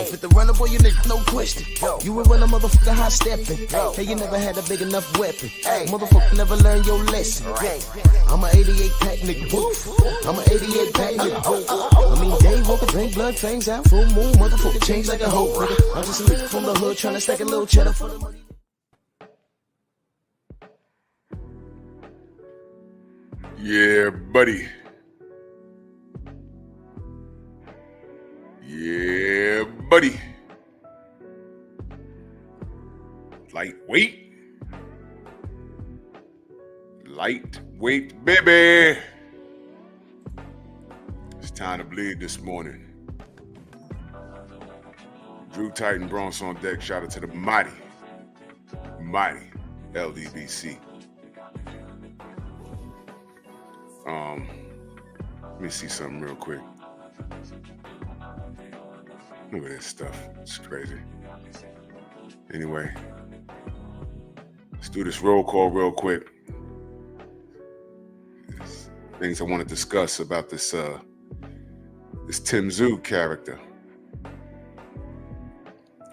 Fit the runner, boy, you nigga, no question. You would run a motherfucker high stepping. Hey, you never had a big enough weapon. Motherfucker never learned your lesson. I'm a 88 pack nigga. I'm a 88 pack nigga. I mean, day walker, drink blood, fangs out, full moon, motherfucker change like a hoe. I'm just a nigga from the hood trying to stack a little cheddar for the money. Yeah, buddy. Yeah, buddy. Lightweight. Lightweight, baby. It's time to bleed this morning. Drew Titan Bronx on deck. Shout out to the mighty LDBC. Let me see something real quick. Look at this stuff. It's crazy. Anyway, let's do this roll call real quick. There's things I want to discuss about this this Tim Tszyu character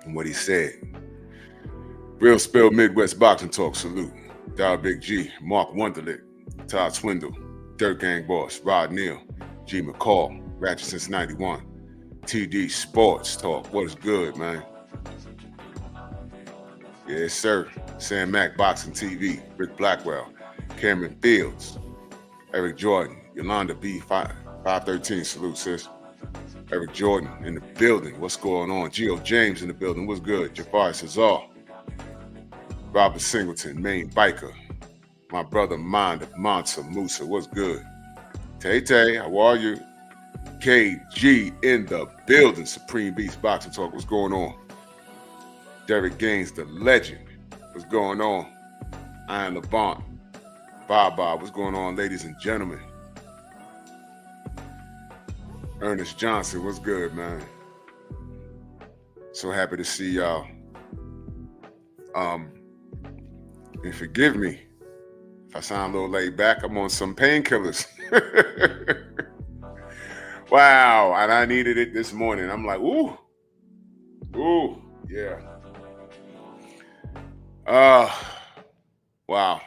and what he said. Real Spill Midwest Boxing Talk. Salute. Dial Big G, Mark Wonderlick, Todd Swindle, Dirt Gang Boss, Rod Neal, G McCall, Ratchet since 91. TD Sports Talk. What is good, man? Yes, sir. Sam Mack Boxing TV. Rick Blackwell. Cameron Fields. Eric Jordan. Yolanda B. 513. Salute, sis. Eric Jordan in the building. What's going on? Geo James in the building. What's good? Jafar Cesar. Robert Singleton. Main Biker. My brother Mind of Mansa Musa. What's good? Tay Tay, how are you? KG in the building. Supreme Beast Boxing Talk. What's going on? Derek Gaines, the legend. What's going on? Iron Levant. Bob. What's going on, ladies and gentlemen? Ernest Johnson. What's good, man? So happy to see y'all. And forgive me if I sound a little laid back. I'm on some painkillers. Wow, and I needed it this morning. I'm like, ooh, yeah. Wow.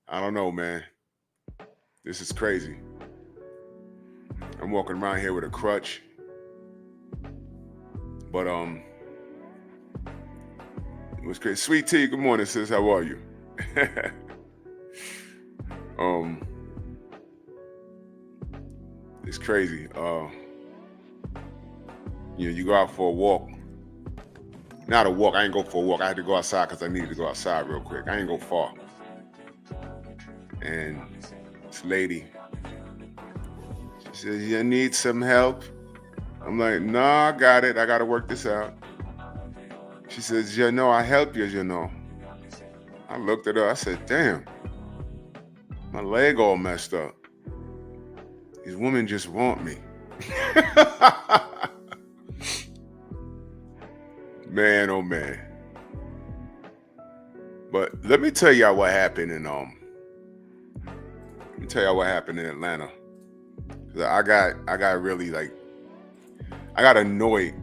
I don't know, man. This is crazy. I'm walking around here with a crutch. But, it was crazy. Sweet Tea, good morning, sis. How are you? It's crazy. You go out for a walk. Not a walk. I ain't go for a walk. I had to go outside because I needed to go outside real quick. I ain't go far. And this lady, she says, "You need some help?" I'm like, "No, I got it. I got to work this out." She says, I help you, I looked at her. I said, "Damn, my leg all messed up. These women just want me." Man, oh man. But let me tell y'all what happened in Atlanta. I got really I got annoyed.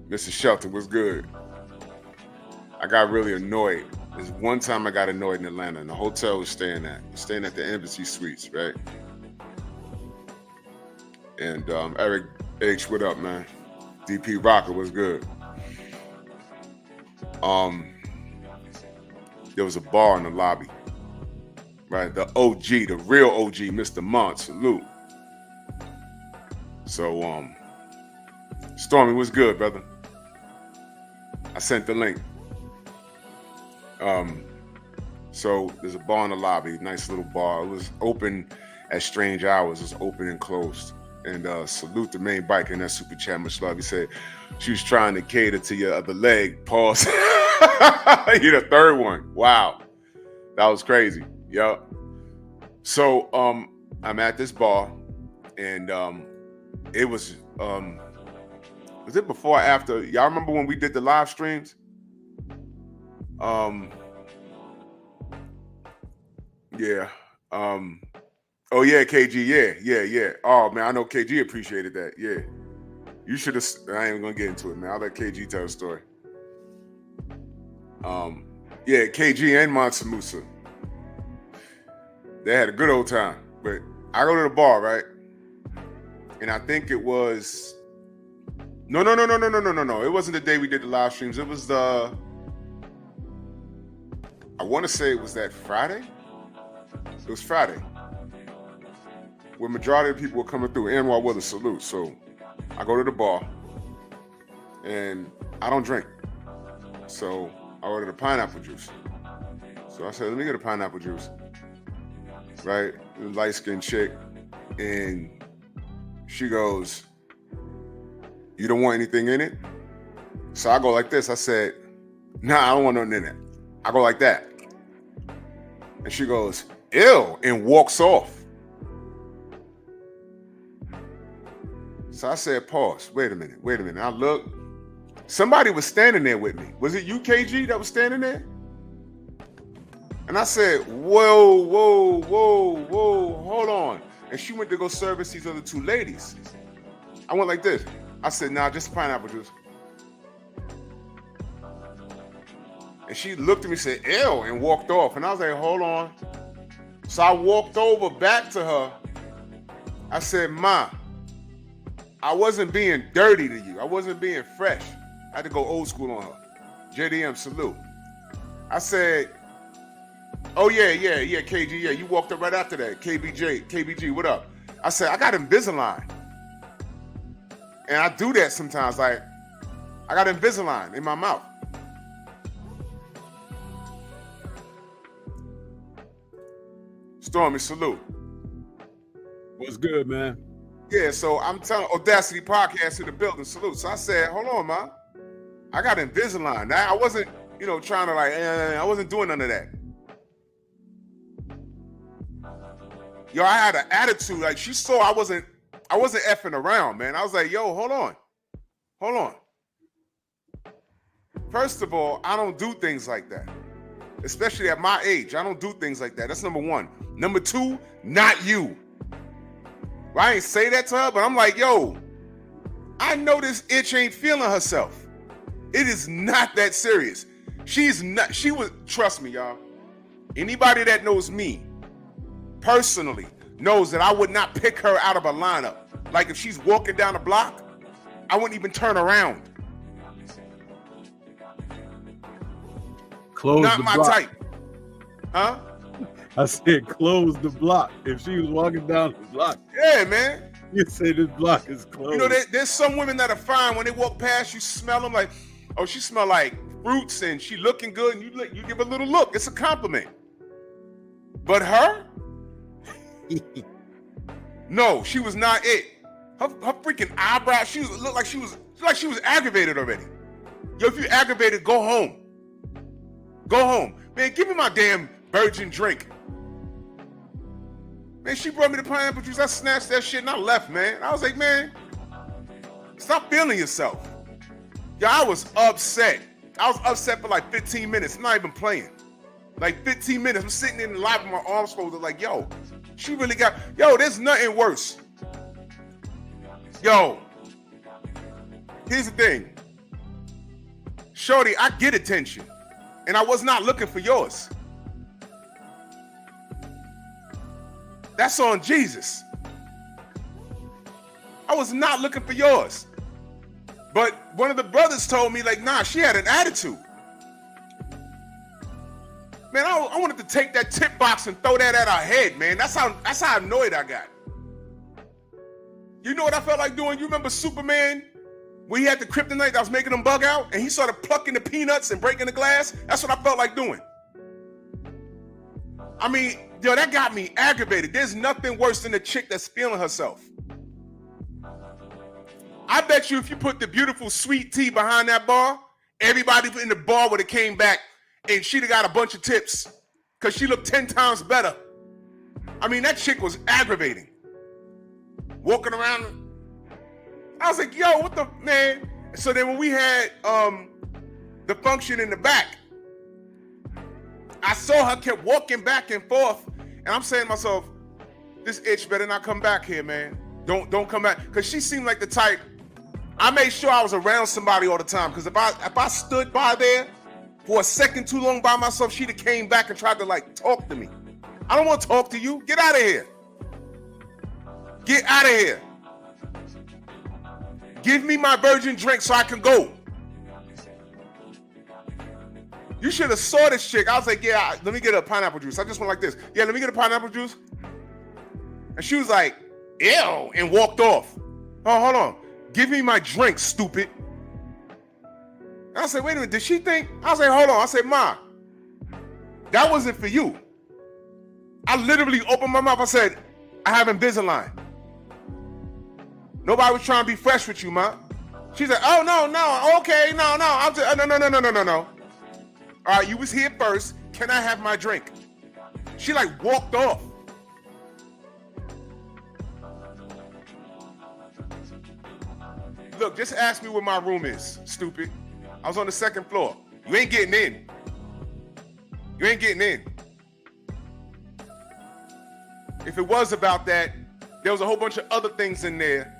Mr. Shelton was good. I got really annoyed. There's one time I got annoyed in Atlanta in the hotel I was staying at the Embassy Suites, right? And Eric H, what up, man? DP Rocker was good. There was a bar in the lobby, right? The OG, the real OG, Mr. Mont, salute. So, Stormy, what's good, brother? I sent the link. So there's a bar in the lobby, nice little bar. It was open at strange hours. It was open and closed. And salute the main biker in that super chat. Much love. He said she was trying to cater to your other leg. Pause. You're the third one. Wow. That was crazy. Yup. So I'm at this bar, and it was it before or after? Y'all remember when we did the live streams? Yeah. Oh yeah, KG. Yeah. Oh man, I know KG appreciated that. Yeah. You should have. I ain't even gonna get into it, man. I'll let KG tell the story. Yeah, KG and Mansa Musa. They had a good old time. But I go to the bar, right? And I think it was no. It wasn't the day we did the live streams. It was I want to say it was that Friday. It was Friday. Where majority of the people were coming through. Anwar was a salute. So I go to the bar and I don't drink. So I ordered a pineapple juice. So I said, let me get a pineapple juice. Right? Light-skinned chick. And she goes, you don't want anything in it? So I go like this. I said, nah, I don't want nothing in it. I go like that. And she goes, ew, and walks off. So I said, pause. Wait a minute. I look. Somebody was standing there with me. Was it you, KG, that was standing there? And I said, whoa, hold on. And she went to go service these other two ladies. I went like this. I said, nah, just pineapple juice. And she looked at me and said, ew, and walked off. And I was like, hold on. So I walked over back to her. I said, Ma, I wasn't being dirty to you. I wasn't being fresh. I had to go old school on her. JDM, salute. I said, oh, yeah, KG, yeah. You walked up right after that. KBG, what up? I said, I got Invisalign. And I do that sometimes. Like, I got Invisalign in my mouth. Stormy, salute. What's good, man? Yeah, so I'm telling Audacity Podcast in the building, salute. So I said, hold on, ma. I got Invisalign. Now, I wasn't, trying to I wasn't doing none of that. Yo, I had an attitude. Like, she saw I wasn't effing around, man. I was like, yo, hold on. First of all, I don't do things like that. Especially at my age. I don't do things like that. That's number one. Number two, not you. Well, I ain't say that to her, but I'm like, yo, I know this itch ain't feeling herself. It is not that serious. Trust me, y'all. Anybody that knows me personally knows that I would not pick her out of a lineup. Like if she's walking down the block, I wouldn't even turn around. Close not the my block. type. Huh? I said close the block. If she was walking down the block. Yeah, man. You say this block is closed. There's some women that are fine when they walk past, you smell them like, oh, she smell like fruits and she looking good, and you give a little look. It's a compliment. But her? No, she was not it. Her freaking eyebrow, looked like she was aggravated already. Yo, if you aggravated, go home. Go home. Man, give me my damn virgin drink. Man, she brought me the pineapple juice. I snatched that shit and I left, man. I was like, man, stop feeling yourself. Yo, I was upset. I was upset for like 15 minutes. I'm not even playing. Like 15 minutes. I'm sitting in the lobby with my arms folded like, yo, she really there's nothing worse. Yo, here's the thing. Shorty, I get attention. And I was not looking for yours. That's on Jesus. I was not looking for yours. But one of the brothers told me, like, nah, she had an attitude. Man, I wanted to take that tip box and throw that at her head, man. That's how annoyed I got. You know what I felt like doing? You remember Superman? When he had the kryptonite that was making him bug out, and he started plucking the peanuts and breaking the glass? That's what I felt like doing. I mean, yo, that got me aggravated. There's nothing worse than a chick that's feeling herself. I bet you if you put the beautiful sweet tea behind that bar, everybody in the bar would have came back and she'd have got a bunch of tips because she looked 10 times better. I mean, that chick was aggravating. Walking around, I was like, yo, what the, man? So then when we had the function in the back, I saw her kept walking back and forth, and I'm saying to myself, this itch better not come back here, man. Don't come back. Because she seemed like the type, I made sure I was around somebody all the time, because if I stood by there for a second too long by myself, she'd have came back and tried to like talk to me. I don't want to talk to you. Get out of here. Get out of here. Give me my virgin drink so I can go. You should have saw this chick. I was like, yeah, let me get a pineapple juice. I just went like this. Yeah, let me get a pineapple juice. And she was like, ew, and walked off. Oh, hold on. Give me my drink, stupid. And I said, wait a minute, did she think? I was like, hold on. I said, Ma, that wasn't for you. I literally opened my mouth. I said, I have Invisalign. Nobody was trying to be fresh with you, Ma. She's like, oh, no, okay, no. I'm just, no. All right, you was here first. Can I have my drink? She like walked off. Look, just ask me where my room is, stupid. I was on the second floor. You ain't getting in. You ain't getting in. If it was about that, there was a whole bunch of other things in there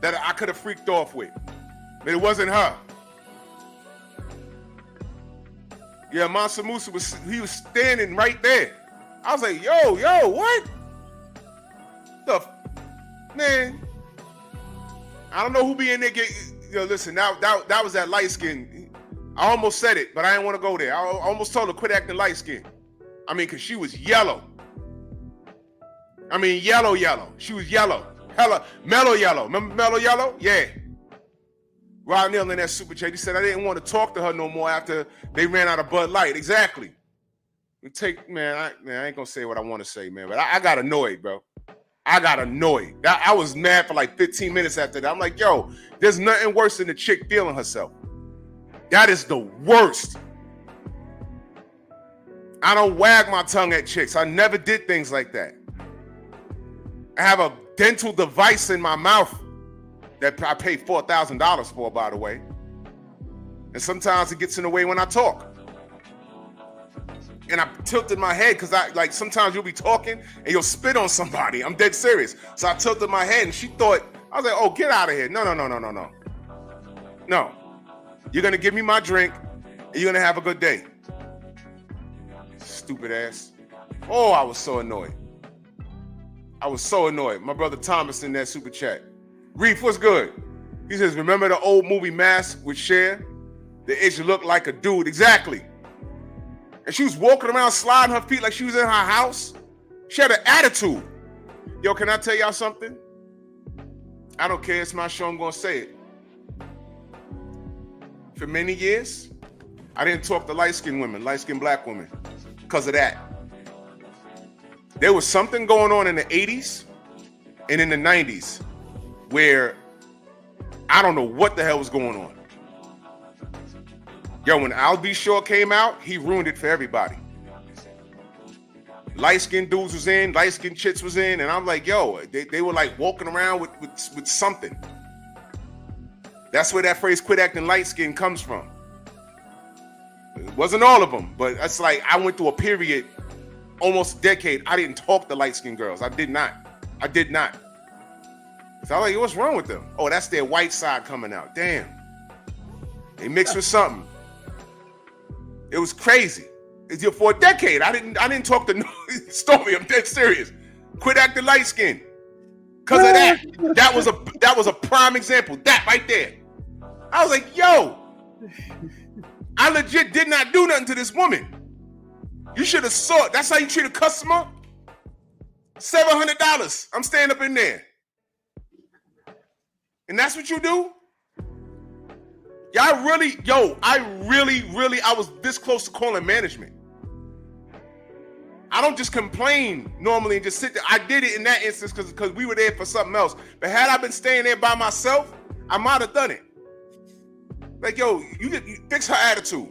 that I could have freaked off with. But it wasn't her. Yeah, Mansa Musa was standing right there. I was like, yo, what? Man, I don't know who be in there listen, that was that light skin. I almost said it, but I didn't want to go there. I almost told her quit acting light skin. I mean, because she was yellow. I mean, yellow. She was yellow. Hella, mellow yellow. Remember mellow yellow? Yeah. Rod Neal in that super chat, he said, I didn't want to talk to her no more after they ran out of Bud Light. Exactly. I ain't going to say what I want to say, man, but I got annoyed, bro. I got annoyed. I was mad for like 15 minutes after that. I'm like, yo, there's nothing worse than the chick feeling herself. That is the worst. I don't wag my tongue at chicks. I never did things like that. I have a dental device in my mouth that I paid $4,000 for, by the way. And sometimes it gets in the way when I talk. And I tilted my head because sometimes you'll be talking and you'll spit on somebody. I'm dead serious. So I tilted my head and she thought, I was like, oh, get out of here. No. No. You're going to give me my drink and you're going to have a good day. Stupid ass. Oh, I was so annoyed. My brother Thomas in that super chat. Reef, what's good? He says, remember the old movie Mask with Cher? The itch looked like a dude. Exactly. And she was walking around sliding her feet like she was in her house. She had an attitude. Yo, can I tell y'all something? I don't care. It's my show. I'm going to say it. For many years, I didn't talk to light-skinned women, light-skinned black women, because of that. There was something going on in the 80s and in the 90s where I don't know what the hell was going on. Yo, when Al B. Shaw came out, he ruined it for everybody. Light-skinned dudes was in, light-skinned chicks was in, and I'm like, yo, they were like walking around with something. That's where that phrase quit acting light-skinned comes from. It wasn't all of them, but it's like I went through a period, almost a decade, I didn't talk to light-skinned girls. I did not. So I was like, what's wrong with them? Oh, that's their white side coming out. Damn. They mixed with something. It was crazy. For a decade, I didn't talk to Stormy. I'm dead serious. Quit acting light skinned. Because of that. That was a prime example. That right there. I was like, yo, I legit did not do nothing to this woman. You should have saw it. That's how you treat a customer? $700. I'm staying up in there. And that's what you do? I was this close to calling management. I don't just complain normally and just sit there. I did it in that instance because we were there for something else. But had I been staying there by myself, I might have done it. Like, yo, you fix her attitude.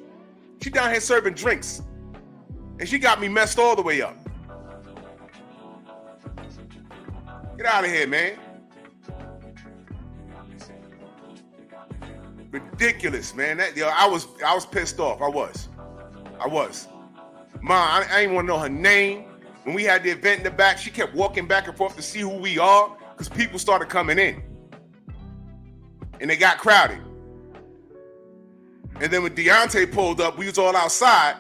She down here serving drinks. And she got me messed all the way up. Get out of here, man. Ridiculous, man. That, yo, I was pissed off. I was. Ma, I didn't want to know her name. When we had the event in the back, she kept walking back and forth to see who we are because people started coming in. And they got crowded. And then when Deontay pulled up, we was all outside.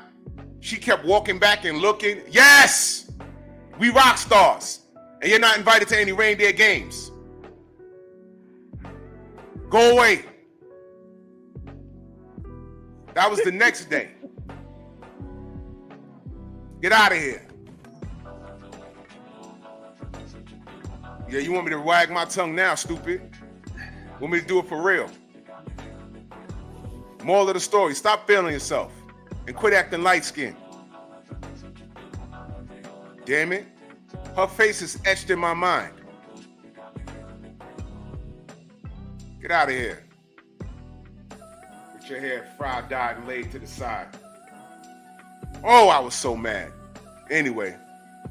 She kept walking back and looking. Yes! We rock stars. And you're not invited to any reindeer games. Go away. That was the next day. Get out of here. Yeah, you want me to wag my tongue now, stupid? Want me to do it for real? Moral of the story, stop feeling yourself and quit acting light-skinned. Damn it. Her face is etched in my mind. Get out of here. Get your hair fried, dyed, and laid to the side. Oh, I was so mad. Anyway,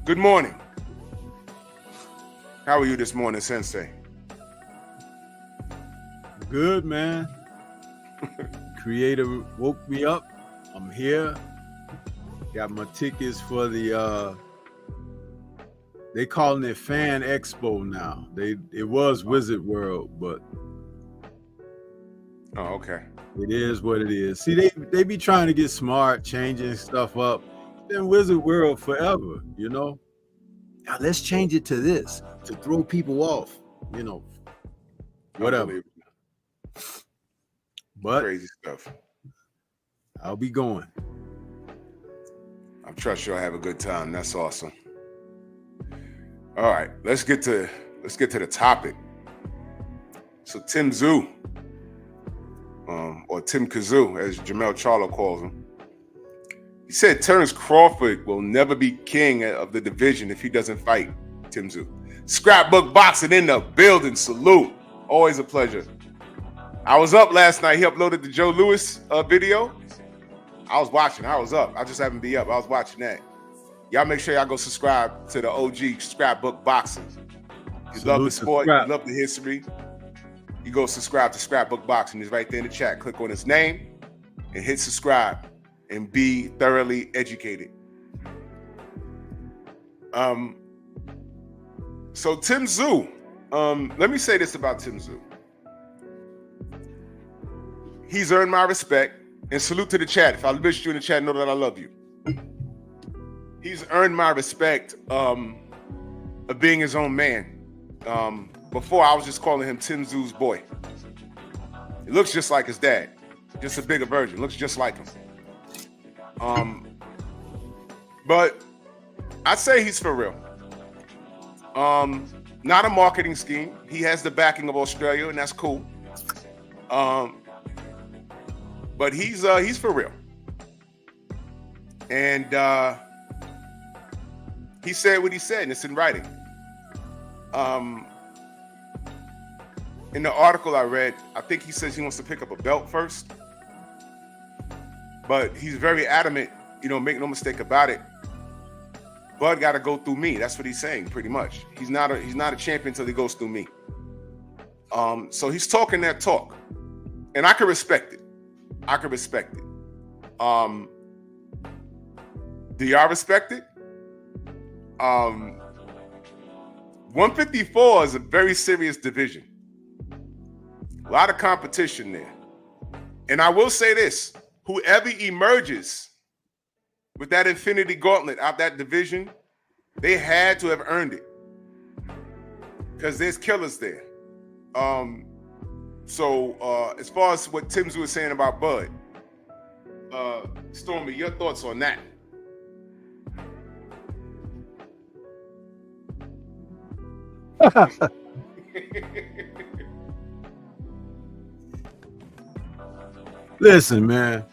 good morning. How are you this morning, Sensei? Good, man. Creator woke me up. I'm here. Got my tickets for the they calling it Fan Expo now. It was Wizard World, but oh, okay. It is what it is. See, they be trying to get smart, changing stuff up. It's been Wizard World forever, you know. Now let's change it to this to throw people off, you know. Whatever. But crazy stuff. I'll be going. I trust you'll have a good time. That's awesome. All right, let's get to the topic. So Tim Tszyu, or Tim Tszyu, as Jermell Charlo calls him, he said Terence Crawford will never be king of the division if he doesn't fight Tim Tszyu. Scrapbook Boxing in the building. Salute. Always a pleasure. I was up last night. He uploaded the Joe Louis video. I was watching. I was up. I just happened to be up. I was watching that. Y'all make sure y'all go subscribe to the OG Scrapbook Boxing. You love the sport. You love the history. You go subscribe to Scrapbook Boxing. It's right there in the chat. Click on his name and hit subscribe and be thoroughly educated. So Tim Tszyu, let me say this about Tim Tszyu. He's earned my respect, and salute to the chat. If I missed you in the chat, know that I love you. He's earned my respect of being his own man. Before, I was just calling him Tim Tszyu's boy. He looks just like his dad, just a bigger version. Looks just like him. But I'd say he's for real. Not a marketing scheme. He has the backing of Australia, and that's cool. But he's for real. And he said what he said, and it's in writing. In the article I read, I think he says he wants to pick up a belt first. But he's very adamant, you know, make no mistake about it. Bud got to go through me. That's what he's saying, pretty much. He's not a champion until he goes through me. So he's talking that talk, and I can respect it. Do y'all respect it? 154 is a very serious division. A lot of competition there. And I will say this, whoever emerges with that Infinity Gauntlet out that division, they had to have earned it. Because there's killers there. So as far as what Tim Tszyu was saying about Bud, Stormy, your thoughts on that? Listen, man.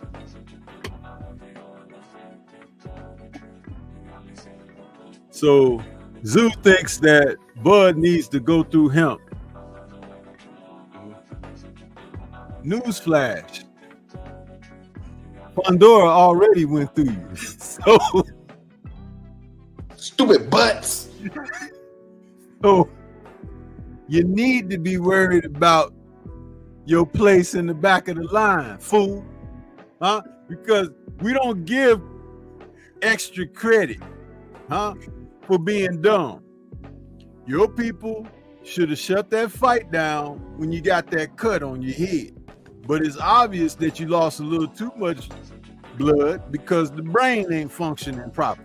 So Tszyu thinks that Bud needs to go through him. Newsflash. Fundora already went through you. So Stupid butts. So you need to be worried about your place in the back of the line, fool. Huh? Because we don't give extra credit, for being dumb. Your people should have shut that fight down when you got that cut on your head. But it's obvious that you lost a little too much blood because the brain ain't functioning properly.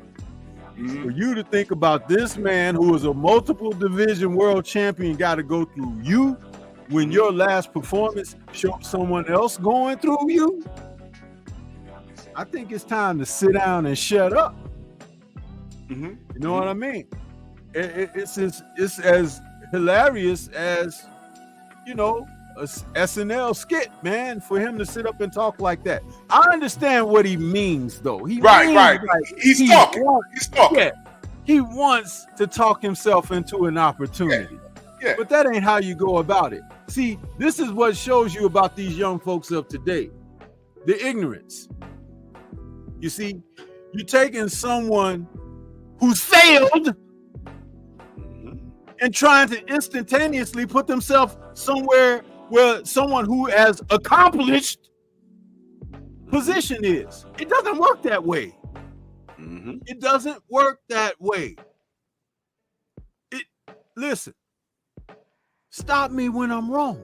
For you to think about this man who is a multiple division world champion got to go through you when your last performance showed someone else going through you, I think it's time to sit down and shut up. You know what I mean? It's as hilarious as, you know, a SNL skit, man, for him to sit up and talk like that. I understand what he means, though. He Right. like He's talking. He's talking. Yeah, he wants to talk himself into an opportunity. Yeah. But that ain't how you go about it. See, this is what shows you about these young folks of today. The ignorance. You see, you're taking someone who's failed and trying to instantaneously put themselves somewhere where someone who has accomplished position is. It doesn't work that way. It doesn't work that way. Listen, stop me when I'm wrong.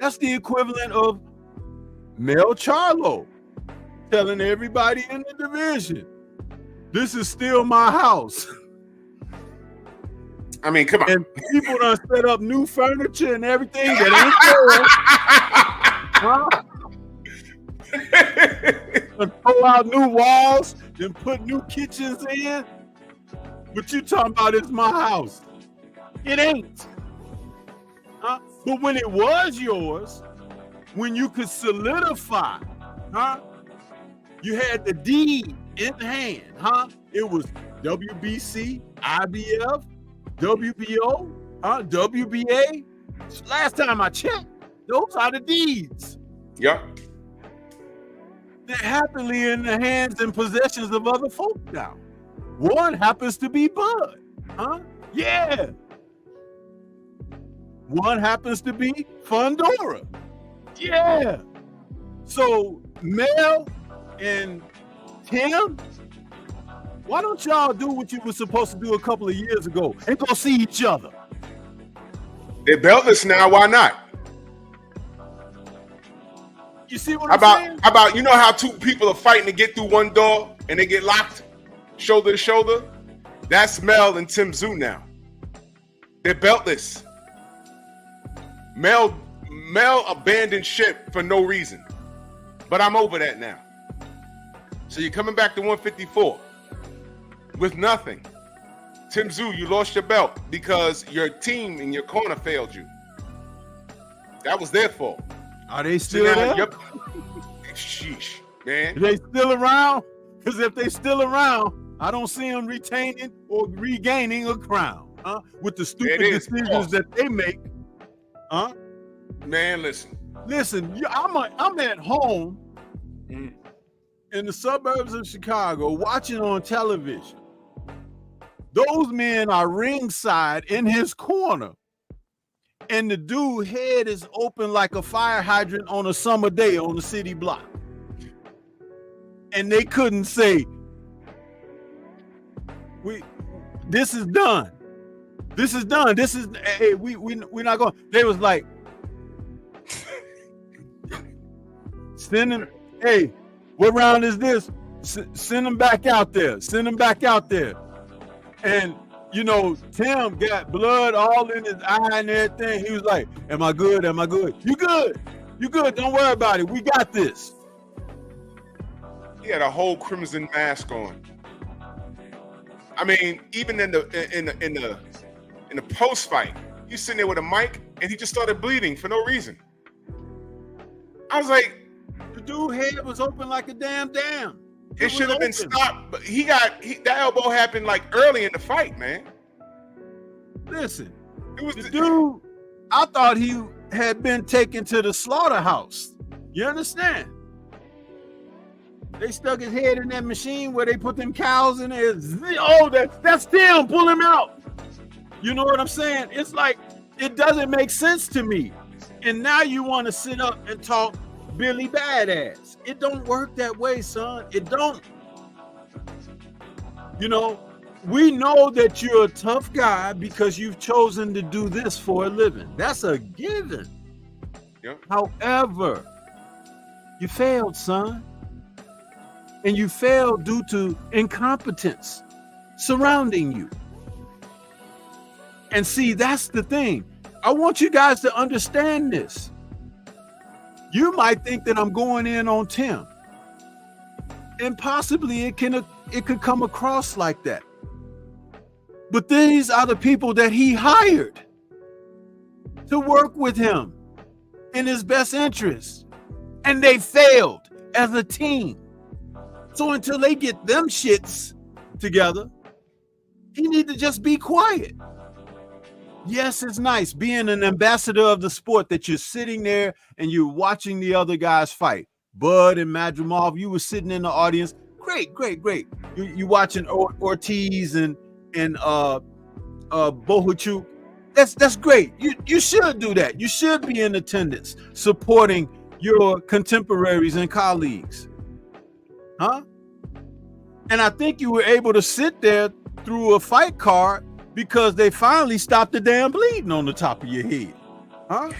That's the equivalent of Jermell Charlo telling everybody in the division, this is still my house. I mean, come on. And people done set up new furniture and everything that ain't there. And pull out new walls and put new kitchens in. But you talking about it's my house. It ain't. But when it was yours, when you could solidify, you had the deed in hand, It was WBC, IBF, WBO, WBA. Last time I checked, those are the deeds. Yep. They're happily in the hands and possessions of other folk now. One happens to be Bud, Yeah. One happens to be Fundora. Yeah. So Mel and Tim, why don't y'all do what you were supposed to do a couple of years ago and go see each other? They're beltless now. Why not? You see what I'm saying? How about, you know how two people are fighting to get through one door and they get locked shoulder to shoulder? That's Mel and Tim Tszyu now. They're beltless. Mel abandoned ship for no reason. But I'm over that now. So you're coming back to 154 with nothing. Tim Tszyu, you lost your belt because your team in your corner failed you. That was their fault. Are they still there? Sheesh, man. Are they still around? Because if they still around, I don't see them retaining or regaining a crown, with the stupid decisions that they make, Man, listen, I'm at home in the suburbs of Chicago watching on television. Those men are ringside in his corner, and the dude's head is open like a fire hydrant on a summer day on the city block. And they couldn't say, this is done. This is done. This is, hey, we're not going. They was like, send him, hey, what round is this? Send him back out there. Send him back out there. And, you know, Tim got blood all in his eye and everything. He was like, am I good? Am I good? You good. You good. Don't worry about it. We got this. He had a whole crimson mask on. I mean, even in the post fight, he's sitting there with a mic and he just started bleeding for no reason. I was like, the dude's head was open like a damn dam. It should have been stopped, but that elbow happened like early in the fight, man. Listen, it was the dude. I thought he had been taken to the slaughterhouse. You understand? They stuck his head in that machine where they put them cows in there. Oh, that's Tim. Pull him out. You know what I'm saying? It's like, it doesn't make sense to me. And now you want to sit up and talk Billy Badass. It don't work that way, son. It don't. You know, we know that you're a tough guy because you've chosen to do this for a living. That's a given. Yep. However, you failed, son. And you failed due to incompetence surrounding you. And see, that's the thing. I want you guys to understand this. You might think that I'm going in on Tim. And possibly it could come across like that. But these are the people that he hired to work with him in his best interest. And they failed as a team. So until they get them shits together, he need to just be quiet. Yes, it's nice being an ambassador of the sport that you're sitting there and you're watching the other guys fight. Bud and Madrimov, you were sitting in the audience. Great. You watching Ortiz and Bohuchuk. That's great. You should do that. You should be in attendance, supporting your contemporaries and colleagues. Huh? And I think you were able to sit there through a fight card because they finally stopped the damn bleeding on the top of your head. Huh?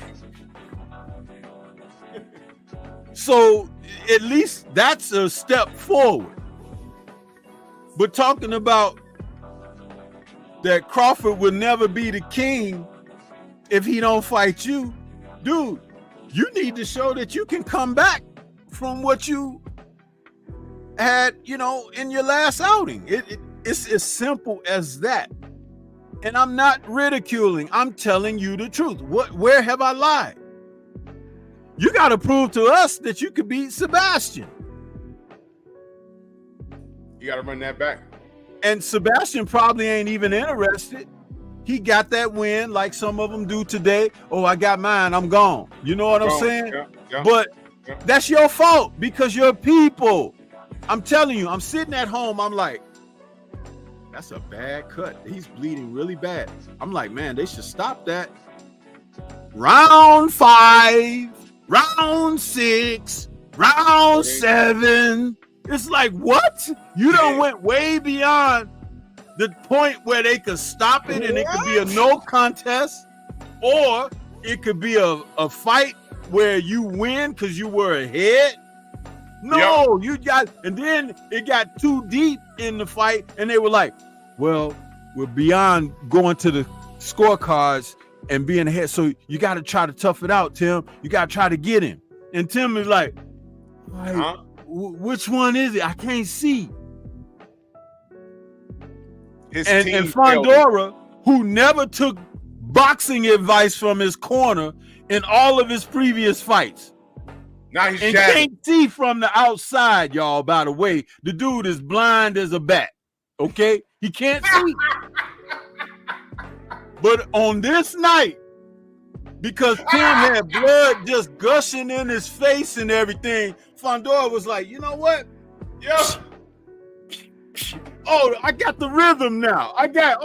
So at least that's a step forward. But talking about that Crawford will never be the king if he don't fight you, dude, you need to show that you can come back from what you had, you know, in your last outing. It's as simple as that. And I'm not ridiculing. I'm telling you the truth. Where have I lied? You got to prove to us that you could beat Sebastian. You got to run that back. And Sebastian probably ain't even interested. He got that win like some of them do today. Oh, I got mine. I'm gone. You know what I'm saying? Yeah. But that's your fault because you're people. I'm telling you, I'm sitting at home. I'm like, that's a bad cut. He's bleeding really bad. I'm like, man, they should stop that. Round 5, round 6, round 7. It's like, what? You done went way beyond the point where they could stop it and it could be a no contest, or it could be a fight where you win because you were ahead. No, you got, and then it got too deep in the fight, and they were like, well, we're beyond going to the scorecards and being ahead. So you got to try to tough it out, Tim. You got to try to get him. And Tim is like, which one is it? I can't see. And Fundora, who never took boxing advice from his corner in all of his previous fights. Now he's and can't see from the outside, y'all, by the way. The dude is blind as a bat. Okay? He can't see. But on this night, because Tim had blood just gushing in his face and everything, Fundora was like, you know what? Yeah. Oh, I got the rhythm now. I got,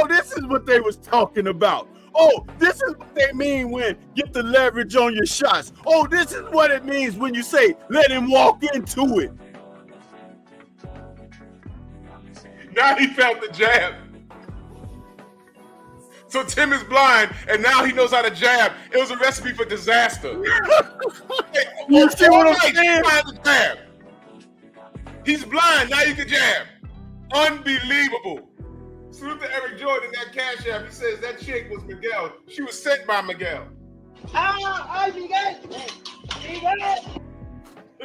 this is what they was talking about. Oh, this is what they mean when get the leverage on your shots. Oh, this is what it means when you say, let him walk into it. Now he felt the jab. So Tim is blind, and now he knows how to jab. It was a recipe for disaster. You see what I'm saying? Jab. He's blind, now you can jab. Unbelievable. Salute to Eric Jordan, that cash app. He says that chick was Miguel. She was sent by Miguel.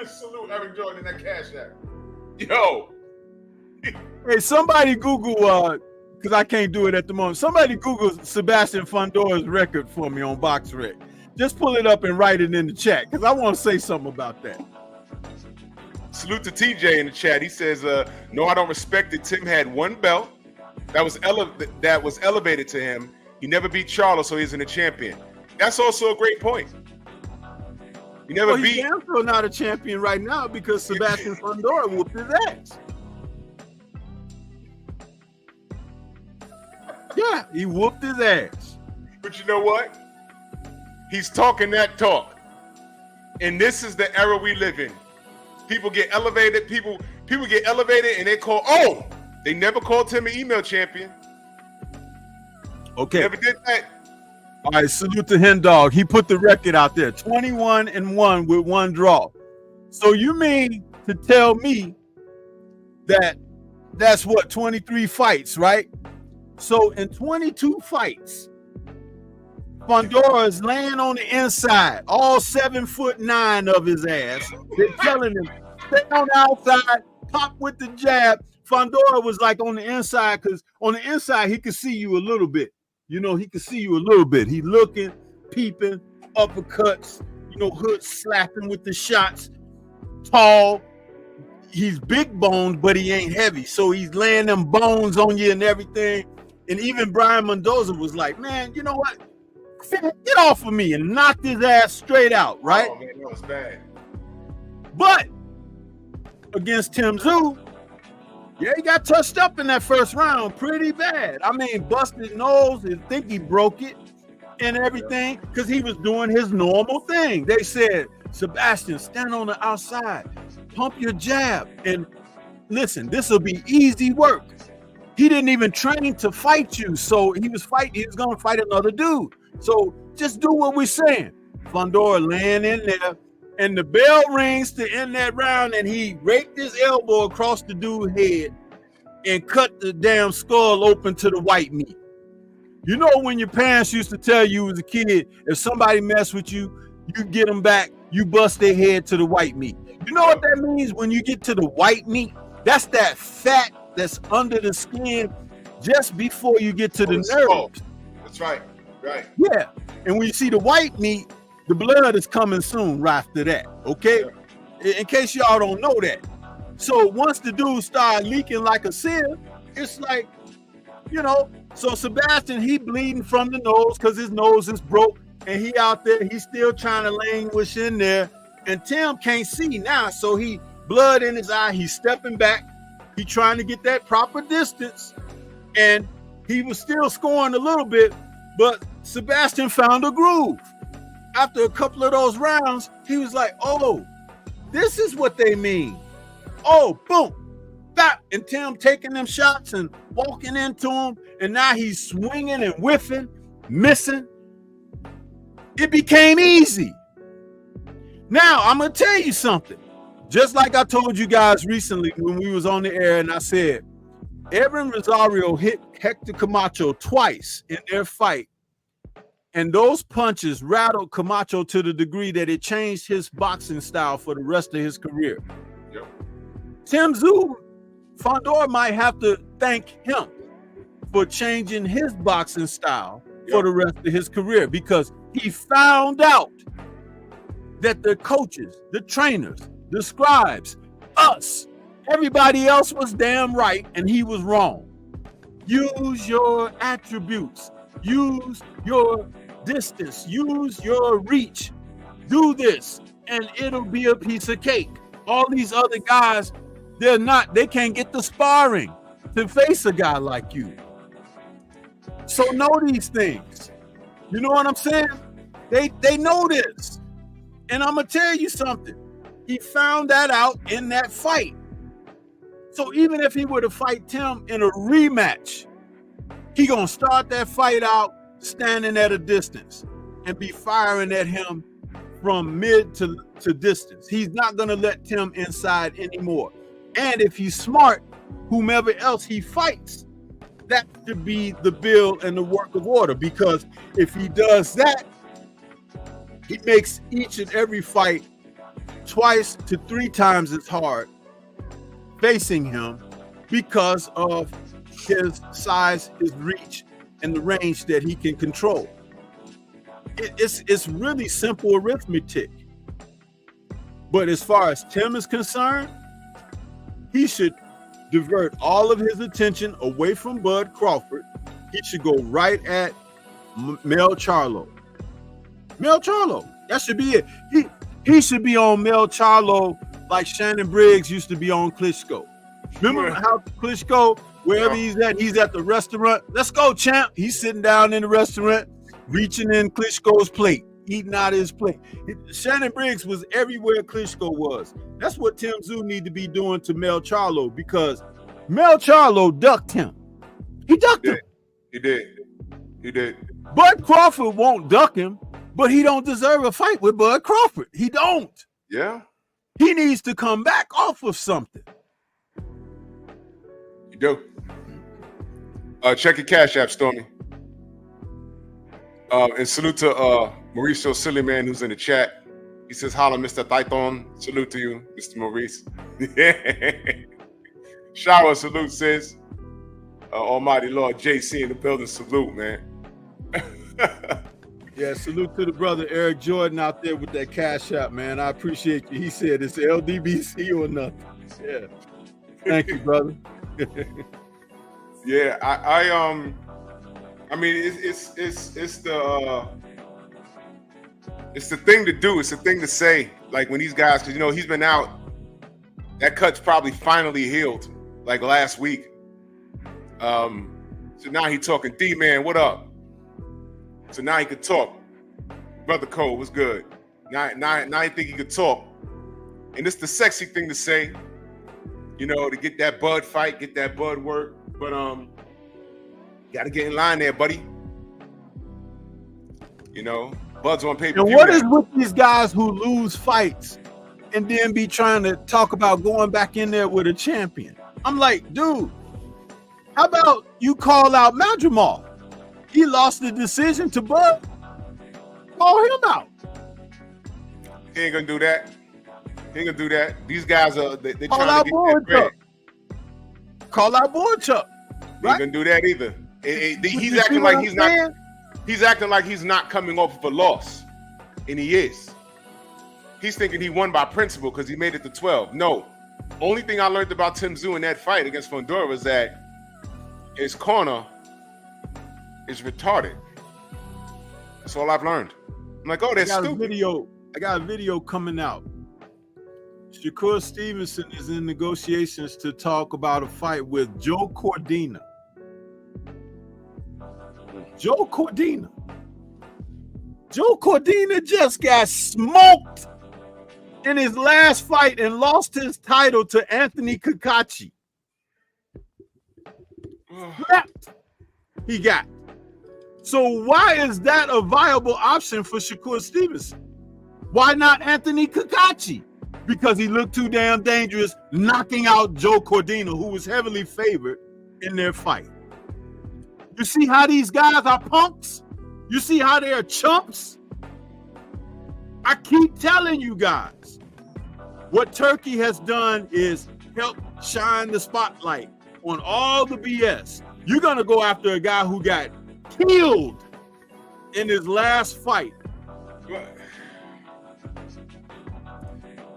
Salute Eric Jordan, that cash app. Yo. Hey, somebody Google, because I can't do it at the moment. Somebody Google Sebastian Fundora's record for me on BoxRec. Just pull it up and write it in the chat, because I want to say something about that. Salute to TJ in the chat. He says, no, I don't respect it. Tim had one belt that was elevated to him. He never beat Charlo, so he isn't a champion. That's also a great point. You never He's beat. damn sure not a champion right now because Sebastian Fundora whooped his ass. Yeah, he whooped his ass. But you know what? He's talking that talk. And this is the era we live in. People get elevated. People get elevated and they call, they never called him an email champion. Okay. Never did that. All right, salute to Hen Dog. He put the record out there, 21-1 with one draw. So you mean to tell me that that's what, 23 fights, right? So in 22 fights, Fundora is laying on the inside, all 7'9" of his ass. They're telling him, stay on the outside, pop with the jab. Fundora was like on the inside, because on the inside, he could see you a little bit. You know, he could see you a little bit. He looking, peeping, uppercuts, hood slapping with the shots. Tall. He's big boned, but he ain't heavy. So he's laying them bones on you and everything. And even Brian Mendoza was like, man, you know what? Get off of me, and knocked his ass straight out, right? Oh, man, that was bad. But against Tim Tszyu, yeah, he got touched up in that first round pretty bad. I mean, busted nose and think he broke it and everything because he was doing his normal thing. They said, Sebastian, stand on the outside, pump your jab. And listen, this will be easy work. He didn't even train to fight you. So he was going to fight another dude. So just do what we're saying. Fundora laying in there, and the bell rings to end that round, and he raked his elbow across the dude's head and cut the damn skull open to the white meat. You know when your parents used to tell you as a kid, if somebody mess with you, you get them back, you bust their head to the white meat. You know what that means when you get to the white meat? That's that fat that's under the skin just before you get to the nerves. That's right. Right. Yeah. And when you see the white meat, the blood is coming soon right after that. Okay. Yeah. In case y'all don't know that. So once the dude started leaking like a sieve, it's like, so Sebastian, he bleeding from the nose because his nose is broke, and he out there, he's still trying to languish in there. And Tim can't see now. So he blood in his eye. He's stepping back. He trying to get that proper distance. And he was still scoring a little bit, but Sebastian found a groove. After a couple of those rounds, he was like, oh, this is what they mean. Oh, boom, bap. And Tim taking them shots and walking into him. And now he's swinging and whiffing, missing. It became easy. Now, I'm going to tell you something. Just like I told you guys recently when we was on the air, and I said, Edwin Rosario hit Hector Camacho twice in their fight. And those punches rattled Camacho to the degree that it changed his boxing style for the rest of his career. Yep. Tim Tszyu, Fundora might have to thank him for changing his boxing style for the rest of his career, because he found out that the coaches, the trainers, the scribes, us, everybody else was damn right and he was wrong. Use your attributes. Use your distance. Use your reach. Do this and it'll be a piece of cake. All these other guys, they can't get the sparring to face a guy like you. So know these things. You know what I'm saying? They know this. And I'm going to tell you something. He found that out in that fight. So even if he were to fight Tim in a rematch, he going to start that fight out standing at a distance and be firing at him from mid to distance. He's not going to let Tim inside anymore. And if he's smart, whomever else he fights, that should be the build and the work of order, because if he does that, he makes each and every fight 2 to 3 times as hard facing him because of his size, his reach, and the range that he can control. It's really simple arithmetic. But as far as Tim is concerned, he should divert all of his attention away from Bud Crawford. He should go right at Jermell Charlo. Mel Charlo. That should be it. He should be on Mel Charlo like Shannon Briggs used to be on Klitschko. Remember how Klitschko, wherever he's at the restaurant. Let's go, champ. He's sitting down in the restaurant, reaching in Klitschko's plate, eating out of his plate. Shannon Briggs was everywhere Klitschko was. That's what Tim Tszyu need to be doing to Mel Charlo, because Mel Charlo ducked him. He ducked him. He did. Bud Crawford won't duck him, but he don't deserve a fight with Bud Crawford. He don't. Yeah. He needs to come back off of something. You do. Check your Cash App, Stormy. And salute to Mauricio Sillyman, who's in the chat. He says, holla, Mr. Taiton. Salute to you, Mr. Maurice. Shower salute, sis. Almighty Lord JC in the building, salute, man. Yeah, salute to the brother Eric Jordan out there with that Cash App, man. I appreciate you. He said it's LDBC or nothing. Yeah. Thank you, brother. Yeah, I mean, it's the thing to do. It's the thing to say. Like when these guys, because you know he's been out. That cut's probably finally healed, like last week. So now he talking. D-Man, what up? So now he could talk. Brother Cole, what's good? Now he think he could talk. And it's the sexy thing to say, you know, to get that Bud fight, get that Bud work. But got to get in line there, buddy. You know, Bud's on pay-per-view. And what is with these guys who lose fights and then be trying to talk about going back in there with a champion? I'm like, dude, how about you call out Madrimal? He lost the decision to Bud. Call him out. He ain't gonna do that. These guys are they're Call trying out to get their bread. Call out Borchuk. He ain't gonna do that either. He's acting like he's not. He's acting like he's not coming off of a loss, and he is. He's thinking he won by principle because he made it to 12. No. Only thing I learned about Tim Tszyu in that fight against Fundora was that his corner is retarded. That's all I've learned. I'm like, oh, that's stupid. I got a video coming out. Shakur Stevenson is in negotiations to talk about a fight with Joe Cordina. Joe Cordina just got smoked in his last fight and lost his title to Anthony Kakachi. He got. So why is that a viable option for Shakur Stevenson? Why not Anthony Kakachi? Because he looked too damn dangerous knocking out Joe Cordina, who was heavily favored in their fight. You see how these guys are punks? You see how they are chumps? I keep telling you guys, what Turkey has done is help shine the spotlight on all the BS. You're going to go after a guy who got killed in his last fight.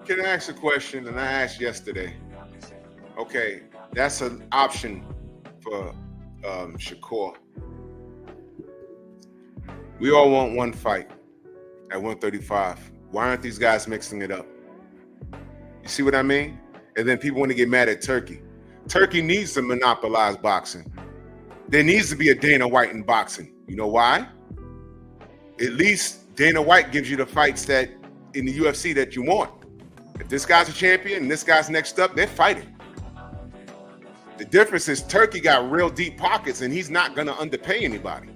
Can I ask a question? And I asked yesterday. Okay, that's an option for Shakur. We all want one fight at 135. Why aren't these guys mixing it up? You see what I mean? And then people want to get mad at Turkey. Turkey needs to monopolize boxing. There needs to be a Dana White in boxing. You know why? At least Dana White gives you the fights that in the UFC that you want. If this guy's a champion and this guy's next up, they're fighting. The difference is Turkey got real deep pockets and he's not going to underpay anybody.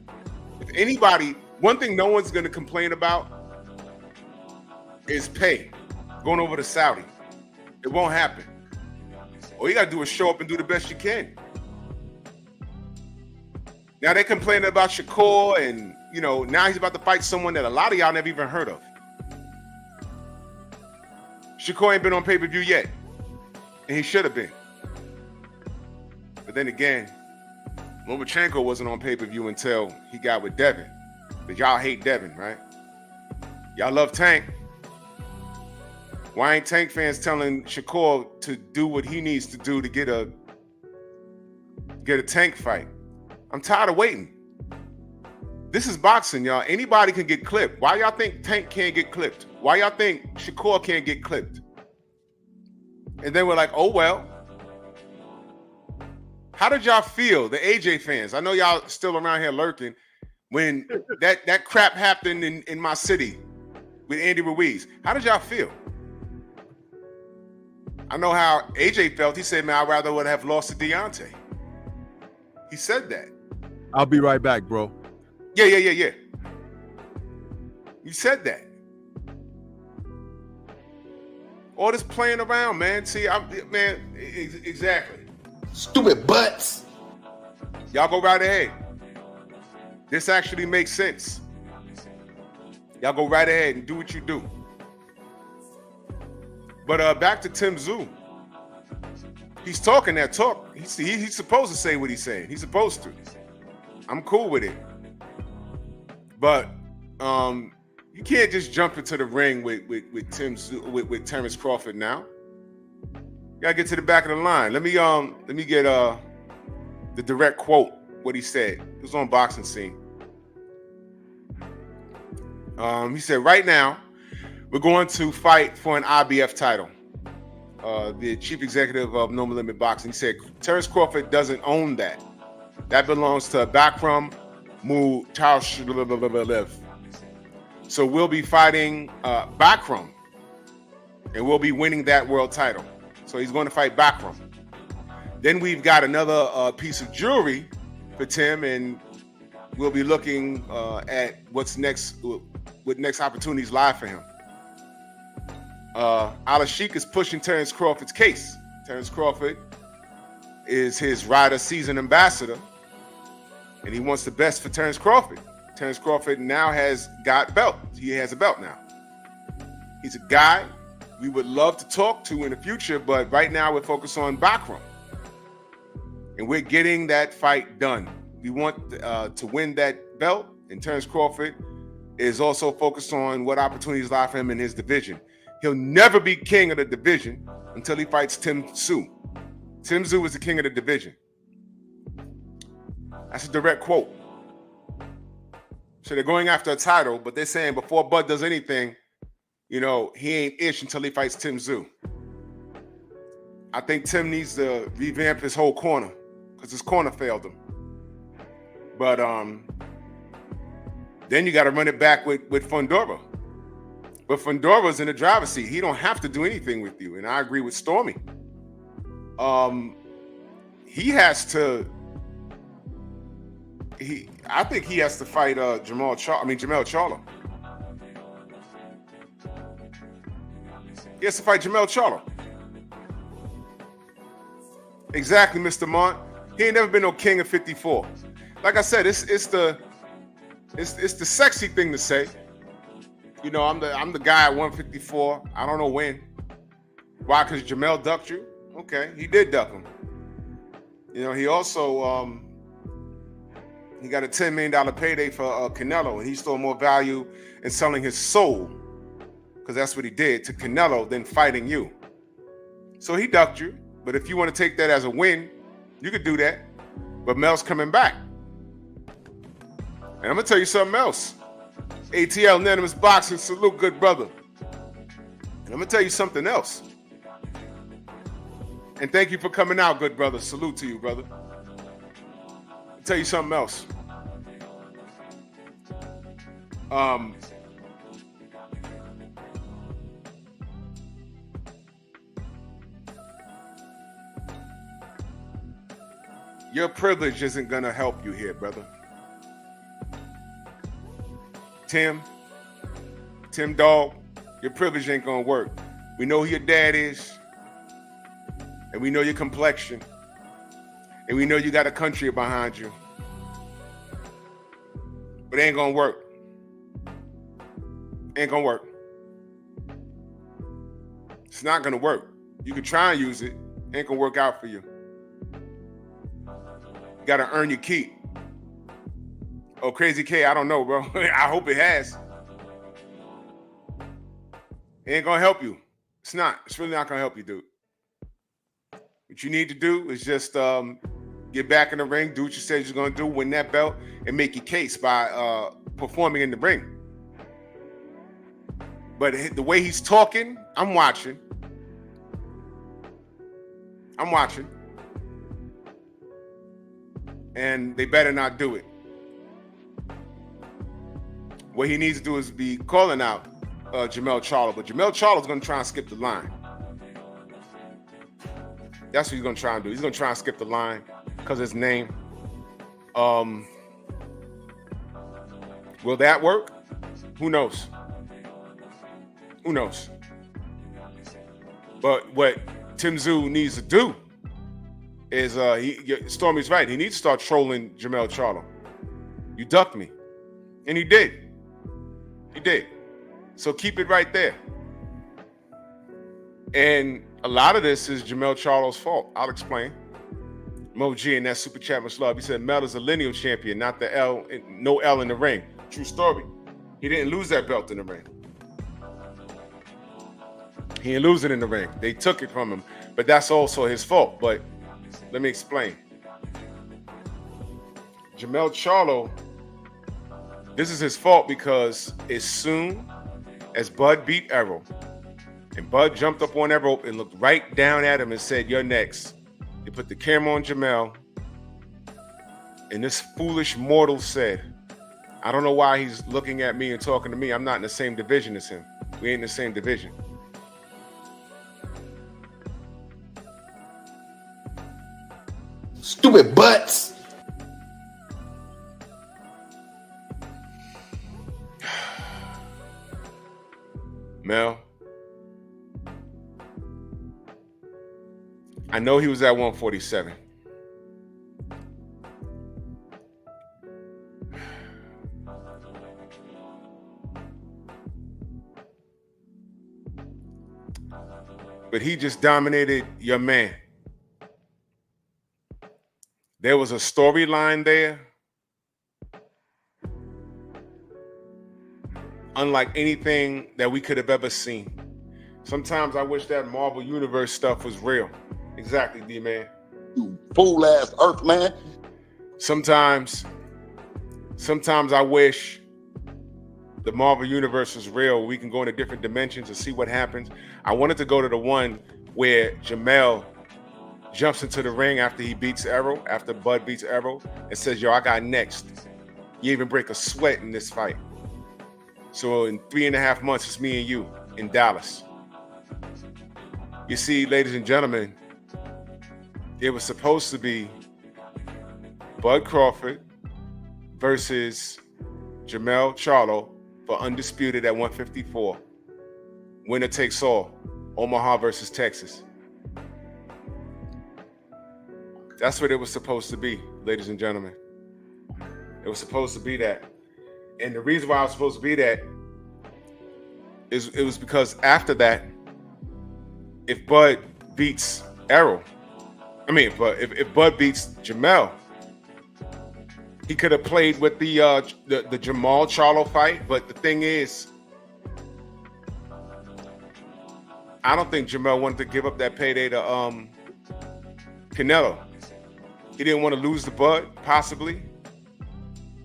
If anybody, one thing no one's going to complain about is pay. Going over to Saudi. It won't happen. All you got to do is show up and do the best you can. Now they're complaining about Shakur and, you know, now he's about to fight someone that a lot of y'all never even heard of. Shakur ain't been on pay-per-view yet. And he should have been. But then again, Lomachenko wasn't on pay-per-view until he got with Devin. But y'all hate Devin, right? Y'all love Tank. Why ain't Tank fans telling Shakur to do what he needs to do to get a Tank fight? I'm tired of waiting. This is boxing, y'all. Anybody can get clipped. Why y'all think Tank can't get clipped? Why y'all think Shakur can't get clipped? And then we're like, oh, well. How did y'all feel, the AJ fans? I know y'all still around here lurking. When that crap happened in my city with Andy Ruiz, how did y'all feel? I know how AJ felt. He said, man, I'd rather would have lost to Deontay. He said that. I'll be right back, bro. Yeah. You said that. All this playing around, man. See, exactly. Stupid butts. Y'all go right ahead. This actually makes sense. Y'all go right ahead and do what you do. But back to Tim Tszyu. He's talking that talk. He's supposed to say what he's saying. He's supposed to. I'm cool with it. But you can't just jump into the ring with Tim Tszyu, with Terence Crawford now. You gotta get to the back of the line. Let me get the direct quote, what he said. It was on Boxing Scene. He said, right now, we're going to fight for an IBF title. The chief executive of No Limit Boxing, he said, Terence Crawford doesn't own that. That belongs to Bakhram Mutarshlev. So we'll be fighting Bakhram, and we'll be winning that world title. So he's going to fight Bakhram. Then we've got another piece of jewelry for Tim, and we'll be looking at what's next, what next opportunities lie for him. Al-Sheikh is pushing Terence Crawford's case. Terence Crawford is his rider season ambassador, and he wants the best for Terence Crawford. Terence Crawford now has got belt. He has a belt now. He's a guy we would love to talk to in the future, but right now we're focused on Bakhram. And we're getting that fight done. We want to win that belt, and Terence Crawford is also focused on what opportunities lie for him in his division. He'll never be king of the division until he fights Tim Tszyu. Tim Tszyu is the king of the division. That's a direct quote. So they're going after a title, but they're saying before Bud does anything, he ain't ish until he fights Tim Tszyu. I think Tim needs to revamp his whole corner because his corner failed him. But then you got to run it back with Fundora. But Fundora's in the driver's seat. He don't have to do anything with you. And I agree with Stormy. He has to. I think he has to fight Jermell Charlo. He has to fight Jermell Charlo. Exactly, Mr. Mont. He ain't never been no king of 54. Like I said, it's the sexy thing to say. I'm the guy at 154. I don't know when. Why? Because Jermell ducked you? Okay, he did duck him. He also he got a $10 million payday for Canelo, and he stole more value in selling his soul, because that's what he did to Canelo, than fighting you. So he ducked you. But if you want to take that as a win, you could do that. But Mel's coming back. And I'm going to tell you something else. ATL Unanimous Boxing, salute, good brother. And I'm going to tell you something else. And thank you for coming out, good brother. Salute to you, brother. I'll tell you something else. Your privilege isn't going to help you here, brother. Tim Dog, your privilege ain't going to work. We know who your dad is, and we know your complexion, and we know you got a country behind you. But it ain't going to work. Ain't going to work. It's not going to work. You can try and use it. Ain't going to work out for you. You got to earn your keep. Oh, Crazy K, I don't know, bro. I hope it has. It ain't gonna help you. It's not. It's really not gonna help you, dude. What you need to do is just get back in the ring, do what you said you're going to do, win that belt, and make your case by performing in the ring. But the way he's talking, I'm watching. And they better not do it. What he needs to do is be calling out Jermell Charlo. But Jermell Charlo is going to try and skip the line. That's what he's going to try and do. He's going to try and skip the line because of his name. Will that work? Who knows? Who knows? But what Tim Tszyu needs to do is, Stormy's right. He needs to start trolling Jermell Charlo. You ducked me. And he did. He did. So keep it right there. And a lot of this is Jermell Charlo's fault. I'll explain. Mo G in that Super Chat much love. He said Mel is a lineal champion, not the L, no L in the ring. True story. He didn't lose that belt in the ring. He didn't lose it in the ring. They took it from him. But that's also his fault. But let me explain. Jermell Charlo, this is his fault because as soon as Bud beat Erol, and Bud jumped up on that rope and looked right down at him and said, "You're next." They put the camera on Jermell, and this foolish mortal said, "I don't know why he's looking at me and talking to me. I'm not in the same division as him. We ain't in the same division." Stupid butts. Mel, I know he was at 147. But he just dominated your man. There was a storyline there unlike anything that we could have ever seen. Sometimes I wish that Marvel Universe stuff was real. Exactly, D-Man. You fool-ass Earth man. Sometimes I wish the Marvel Universe was real. We can go into different dimensions and see what happens. I wanted to go to the one where Jermell jumps into the ring after he beats Erol, after Bud beats Erol, and says, "Yo, I got next." You even break a sweat in this fight. So in 3.5 months, it's me and you in Dallas. You see, ladies and gentlemen, it was supposed to be Bud Crawford versus Jermell Charlo for undisputed at 154. Winner takes all. Omaha versus Texas. That's what it was supposed to be, ladies and gentlemen. It was supposed to be that. And the reason why I was supposed to be that is it was because after that, if Bud beats Erol, if Bud beats Jermell, he could have played with the Jermell Charlo fight. But the thing is, I don't think Jermell wanted to give up that payday to Canelo. He didn't want to lose the Bud, possibly.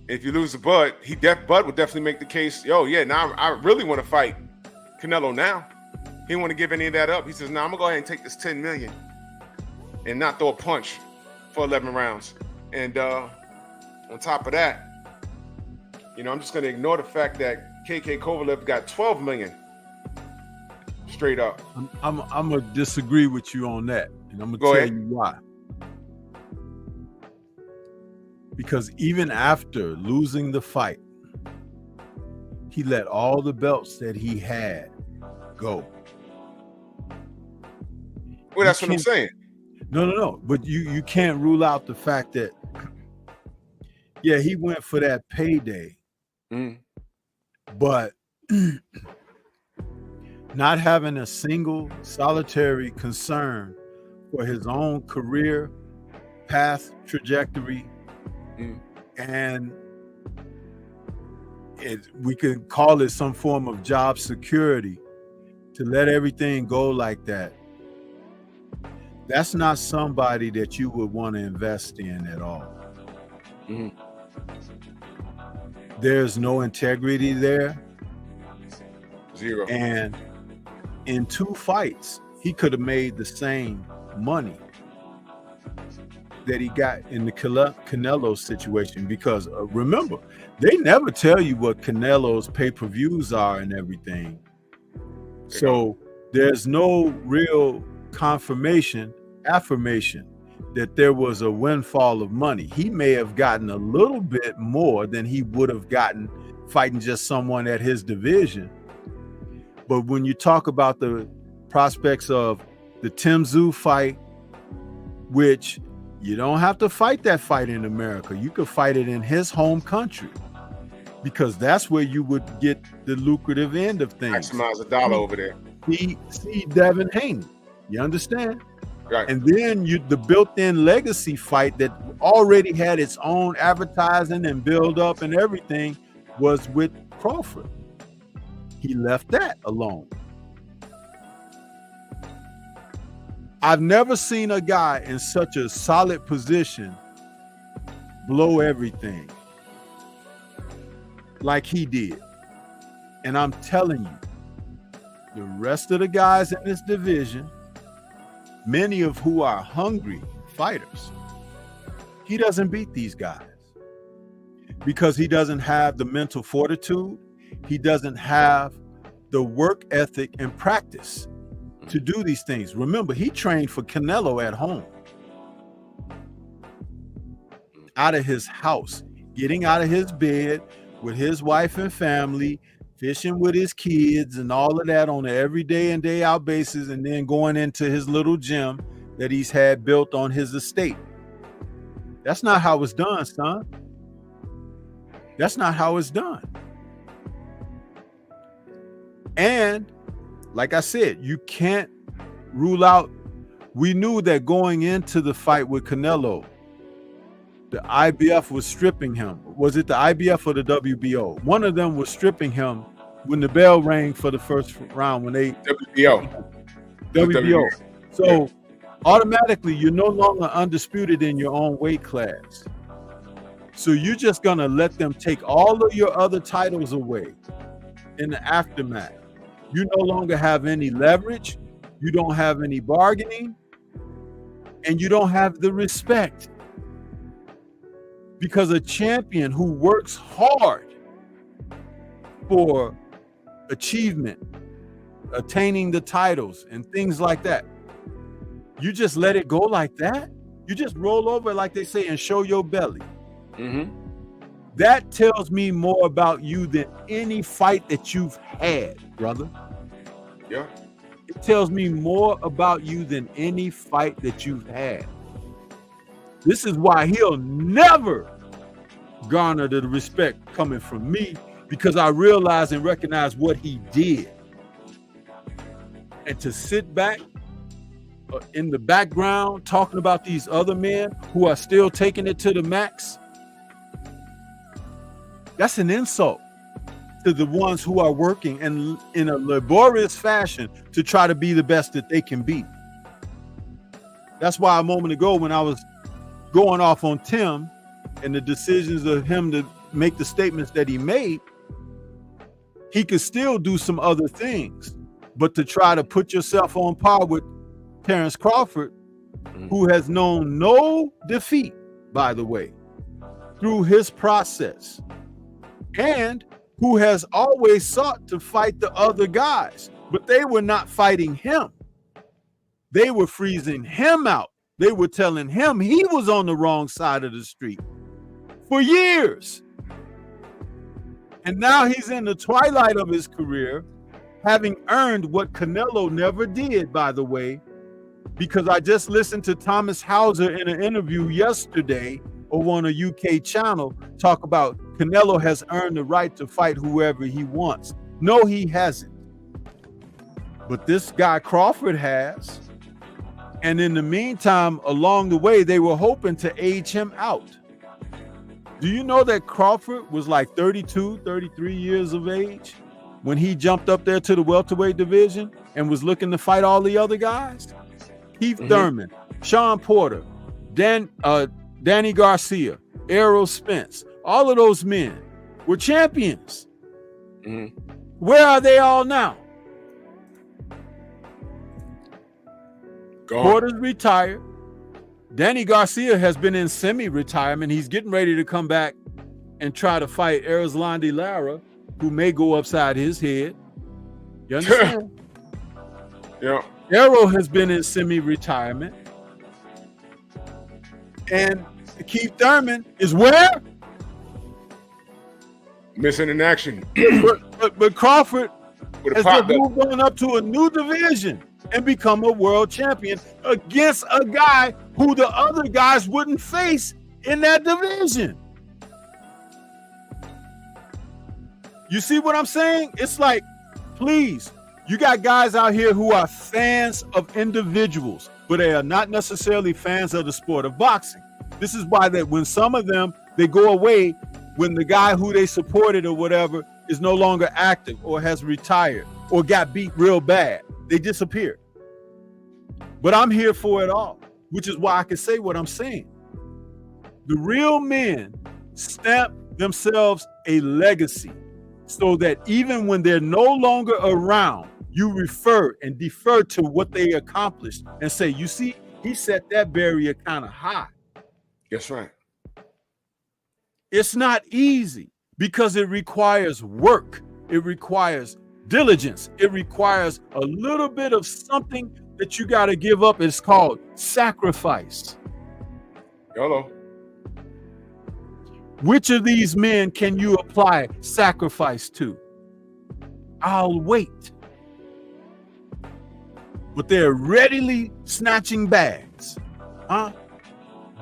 If you lose the Bud, Bud would definitely make the case, "Yo, yeah, now I really want to fight Canelo now." He didn't want to give any of that up. He says, "No, I'm going to go ahead and take this $10 million and not throw a punch for 11 rounds. And on top of that, I'm just going to ignore the fact that KK Kovalev got $12 million straight up." I'm going to disagree with you on that. And I'm going to tell you why. Because even after losing the fight, he let all the belts that he had go. Well, that's what I'm saying. No. But you can't rule out the fact that, yeah, he went for that payday. But not having a single solitary concern for his own career, path, trajectory, and we could call it some form of job security, to let everything go like that that's not somebody that you would want to invest in at all. Mm-hmm. There's no integrity there. Zero. And in 2 fights, he could have made the same money that he got in the Canelo situation, because remember, they never tell you what Canelo's pay-per-views are and everything. So there's no real affirmation that there was a windfall of money. He may have gotten a little bit more than he would have gotten fighting just someone at his division. But when you talk about the prospects of the Tim Tszyu fight, which you don't have to fight that fight in America. You could fight it in his home country, because that's where you would get the lucrative end of things. Maximize the dollar over there. See Devin Haney. You understand? Right. And then the built-in legacy fight that already had its own advertising and build up and everything was with Crawford. He left that alone. I've never seen a guy in such a solid position blow everything like he did. And I'm telling you, the rest of the guys in this division, many of who are hungry fighters, he doesn't beat these guys because he doesn't have the mental fortitude. He doesn't have the work ethic and practice to do these things. Remember, he trained for Canelo at home, out of his house, getting out of his bed with his wife and family, fishing with his kids and all of that on an everyday and day out basis, and then going into his little gym that he's had built on his estate. That's not how it's done, son. That's not how it's done. And like I said, you can't rule out. We knew that going into the fight with Canelo, the IBF was stripping him. Was it the IBF or the WBO? One of them was stripping him when the bell rang for the first round, when they WBO. So automatically you're no longer undisputed in your own weight class. So you're just gonna let them take all of your other titles away in the aftermath. You no longer have any leverage, you don't have any bargaining, and you don't have the respect. Because a champion who works hard for achievement, attaining the titles and things like that, you just let it go like that? You just roll over, like they say, and show your belly. Mm-hmm. That tells me more about you than any fight that you've had, brother. Yeah. It tells me more about you than any fight that you've had. This is why he'll never garner the respect coming from me, because I realize and recognize what he did. And to sit back in the background talking about these other men who are still taking it to the max, that's an insult to the ones who are working and in a laborious fashion to try to be the best that they can be. That's why a moment ago, when I was going off on Tim and the decisions of him to make the statements that he made, he could still do some other things, but to try to put yourself on par with Terence Crawford, who has known no defeat, by the way, through his process, and who has always sought to fight the other guys, but they were not fighting him. They were freezing him out. They were telling him he was on the wrong side of the street for years. And now he's in the twilight of his career, having earned what Canelo never did, by the way, because I just listened to Thomas Hauser in an interview yesterday over on a UK channel talk about Canelo has earned the right to fight whoever he wants. No, he hasn't. But this guy Crawford has. And in the meantime, along the way, they were hoping to age him out. Do you know that Crawford was like 32, 33 years of age when he jumped up there to the welterweight division and was looking to fight all the other guys? Keith Thurman, Sean Porter, Danny Garcia, Errol Spence, all of those men were champions. Where are they all now? Gone. Porter's retired. Danny Garcia has been in semi-retirement. He's getting ready to come back and try to fight Erislandy Lara, who may go upside his head. You understand? Yeah. Erol has been in semi-retirement. And Keith Thurman is where? Missing in action. But Crawford With a has pop just moved on up to a new division and become a world champion against a guy who the other guys wouldn't face in that division. You see what I'm saying? It's like, please, you got guys out here who are fans of individuals, but they are not necessarily fans of the sport of boxing. This is why that when some of them, they go away when the guy who they supported or whatever is no longer active or has retired or got beat real bad. They disappear. But I'm here for it all, which is why I can say what I'm saying. The real men stamp themselves a legacy so that even when they're no longer around, you refer and defer to what they accomplished and say, you see, he set that barrier kind of high. That's right. It's not easy because it requires work. It requires diligence. It requires a little bit of something that you got to give up. It's called sacrifice. Hello. Which of these men can you apply sacrifice to? I'll wait. But they're readily snatching bags. Huh?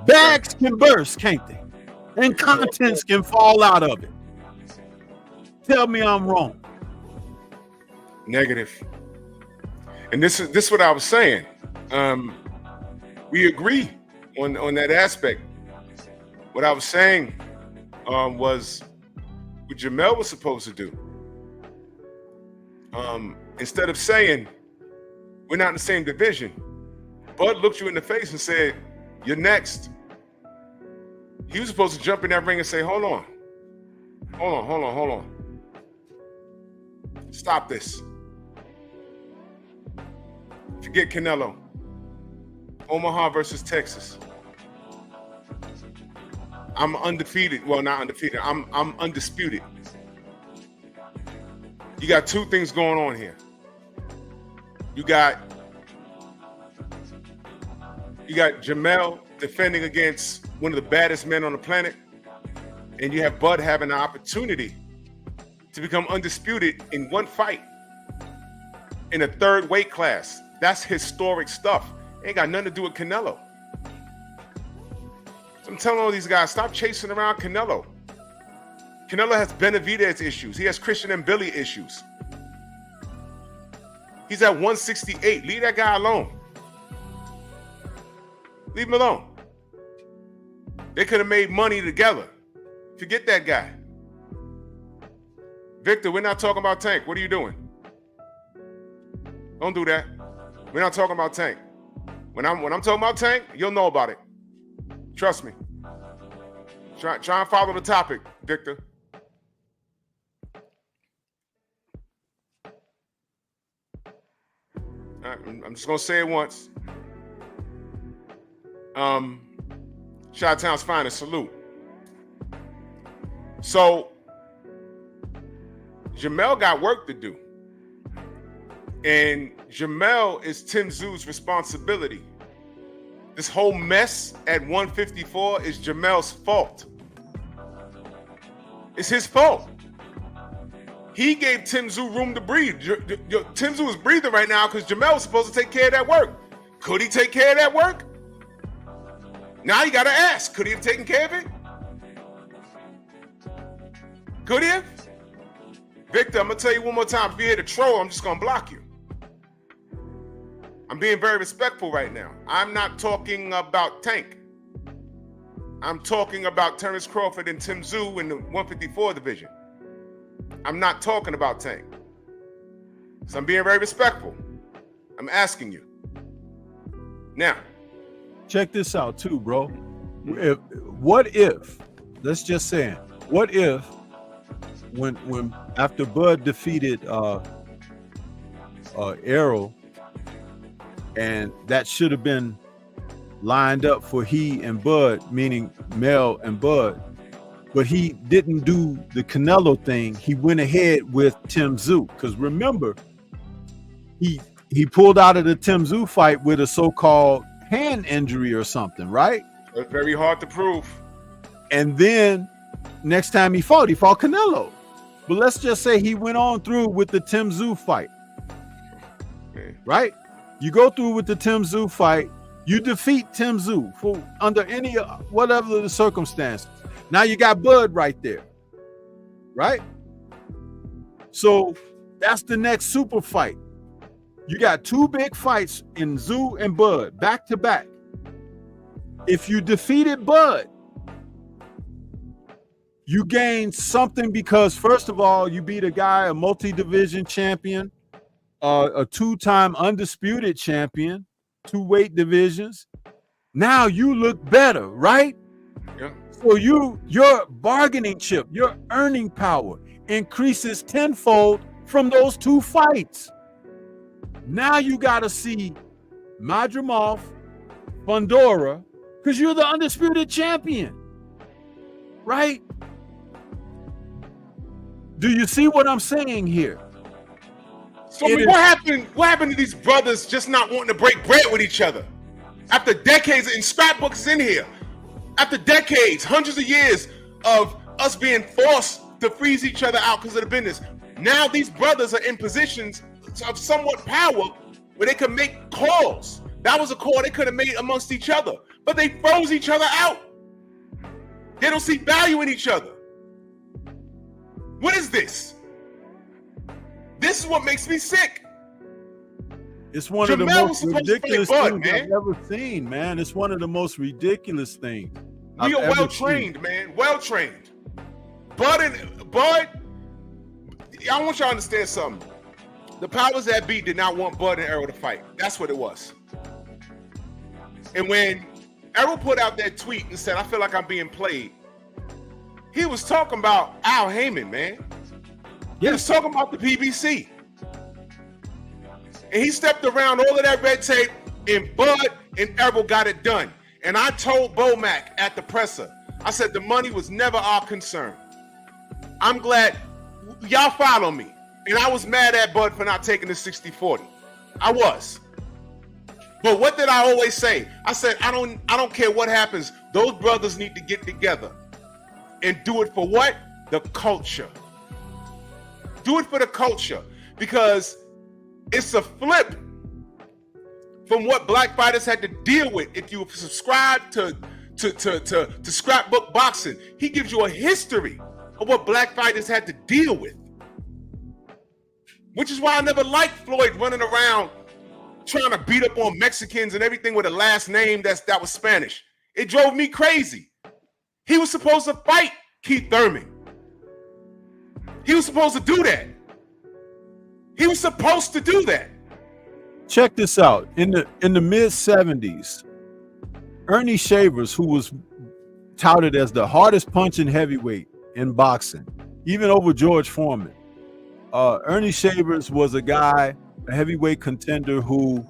Bags can burst, can't they? And contents can fall out of it. Tell me I'm wrong. Negative. And this is what I was saying. We agree on that aspect. What I was saying was what Jermell was supposed to do. Instead of saying we're not in the same division, Bud looked you in the face and said, "You're next." He was supposed to jump in that ring and say, hold on. Stop this. Forget Canelo. Omaha versus Texas. I'm undefeated. Well, not undefeated. I'm undisputed. You got two things going on here. You got Jermell defending against one of the baddest men on the planet, and you have Bud having the opportunity to become undisputed in one fight in a third weight class. That's historic stuff. Ain't got nothing to do with Canelo. So I'm telling all these guys, stop chasing around Canelo. Canelo has Benavidez issues. He has Christian and Billy issues. He's at 168. Leave that guy alone. Leave him alone. They could have made money together. Forget that guy. Victor, we're not talking about Tank. What are you doing? Don't do that. We're not talking about Tank. When I'm talking about Tank, you'll know about it. Trust me. Try and follow the topic, Victor. All right, I'm just gonna say it once. Chi-Town's finest, salute. So Jermell got work to do. And Jermell is Tim Tszyu's responsibility. This whole mess at 154 is Jermell's fault. It's his fault. He gave Tim Tszyu room to breathe. Tim Tszyu is breathing right now because Jermell was supposed to take care of that work. Could he take care of that work? Now you got to ask, could he have taken care of it? Could he have? Victor, I'm going to tell you one more time. If you're here to troll, I'm just going to block you. I'm being very respectful right now. I'm not talking about Tank. I'm talking about Terence Crawford and Tim Tszyu in the 154 division. I'm not talking about Tank. So I'm being very respectful. I'm asking you. Now, check this out too, bro. What if, let's just say, what if when after Bud defeated Erol, and that should have been lined up for he and Bud, meaning Mel and Bud, but he didn't do the Canelo thing. He went ahead with Tim Tszyu, because remember, he pulled out of the Tim Tszyu fight with a so-called hand injury or something, right? it's very hard to prove. And then next time he fought Canelo. But let's just say he went on through with the Tim Tszyu fight, right? You go through with the Tim Tszyu fight, you defeat Tim Tszyu for under any whatever the circumstances. Now you got Bud right there, right? So that's the next super fight. You got two big fights in Tszyu and Bud back to back. If you defeated Bud, you gain something, because first of all, you beat a guy, a multi-division champion, a two-time undisputed champion, 2 weight divisions. Now you look better, right? Yeah. So your bargaining chip, your earning power increases tenfold from those 2 fights. Now you got to see Madrimov, Fundora, because you're the undisputed champion, right? Do you see what I'm saying here? So what happened? What happened to these brothers just not wanting to break bread with each other? After decades, and scrapbooks in here, after decades, hundreds of years of us being forced to freeze each other out because of the business, now these brothers are in positions of somewhat power where they can make calls. That was a call they could have made amongst each other, but they froze each other out. They don't see value in each other. What is this? This is what makes me sick. It's one Jermell of the most was supposed to ridiculous fight Bud, things man. I've ever seen, man. It's one of the most ridiculous things. We I've are ever well trained, man. Well trained. Bud, I want y'all to understand something. The powers that be did not want Bud and Erol to fight. That's what it was. And when Erol put out that tweet and said, "I feel like I'm being played," he was talking about Al Heyman, man. He was talking about the PBC. And he stepped around all of that red tape, and Bud and Erol got it done. And I told Bomac at the presser, I said the money was never our concern. I'm glad y'all follow me. And I was mad at Bud for not taking the 60-40. I was. But what did I always say? I said, I don't care what happens. Those brothers need to get together and do it for what? The culture. Do it for the culture, because it's a flip from what black fighters had to deal with. If you subscribe to Scrapbook Boxing, he gives you a history of what black fighters had to deal with. Which is why I never liked Floyd running around trying to beat up on Mexicans and everything with a last name that was Spanish. It drove me crazy. He was supposed to fight Keith Thurman. He was supposed to do that. He was supposed to do that. Check this out. In the mid 70s, Ernie Shavers, who was touted as the hardest punching heavyweight in boxing, even over George Foreman, Ernie Shavers was a guy, a heavyweight contender who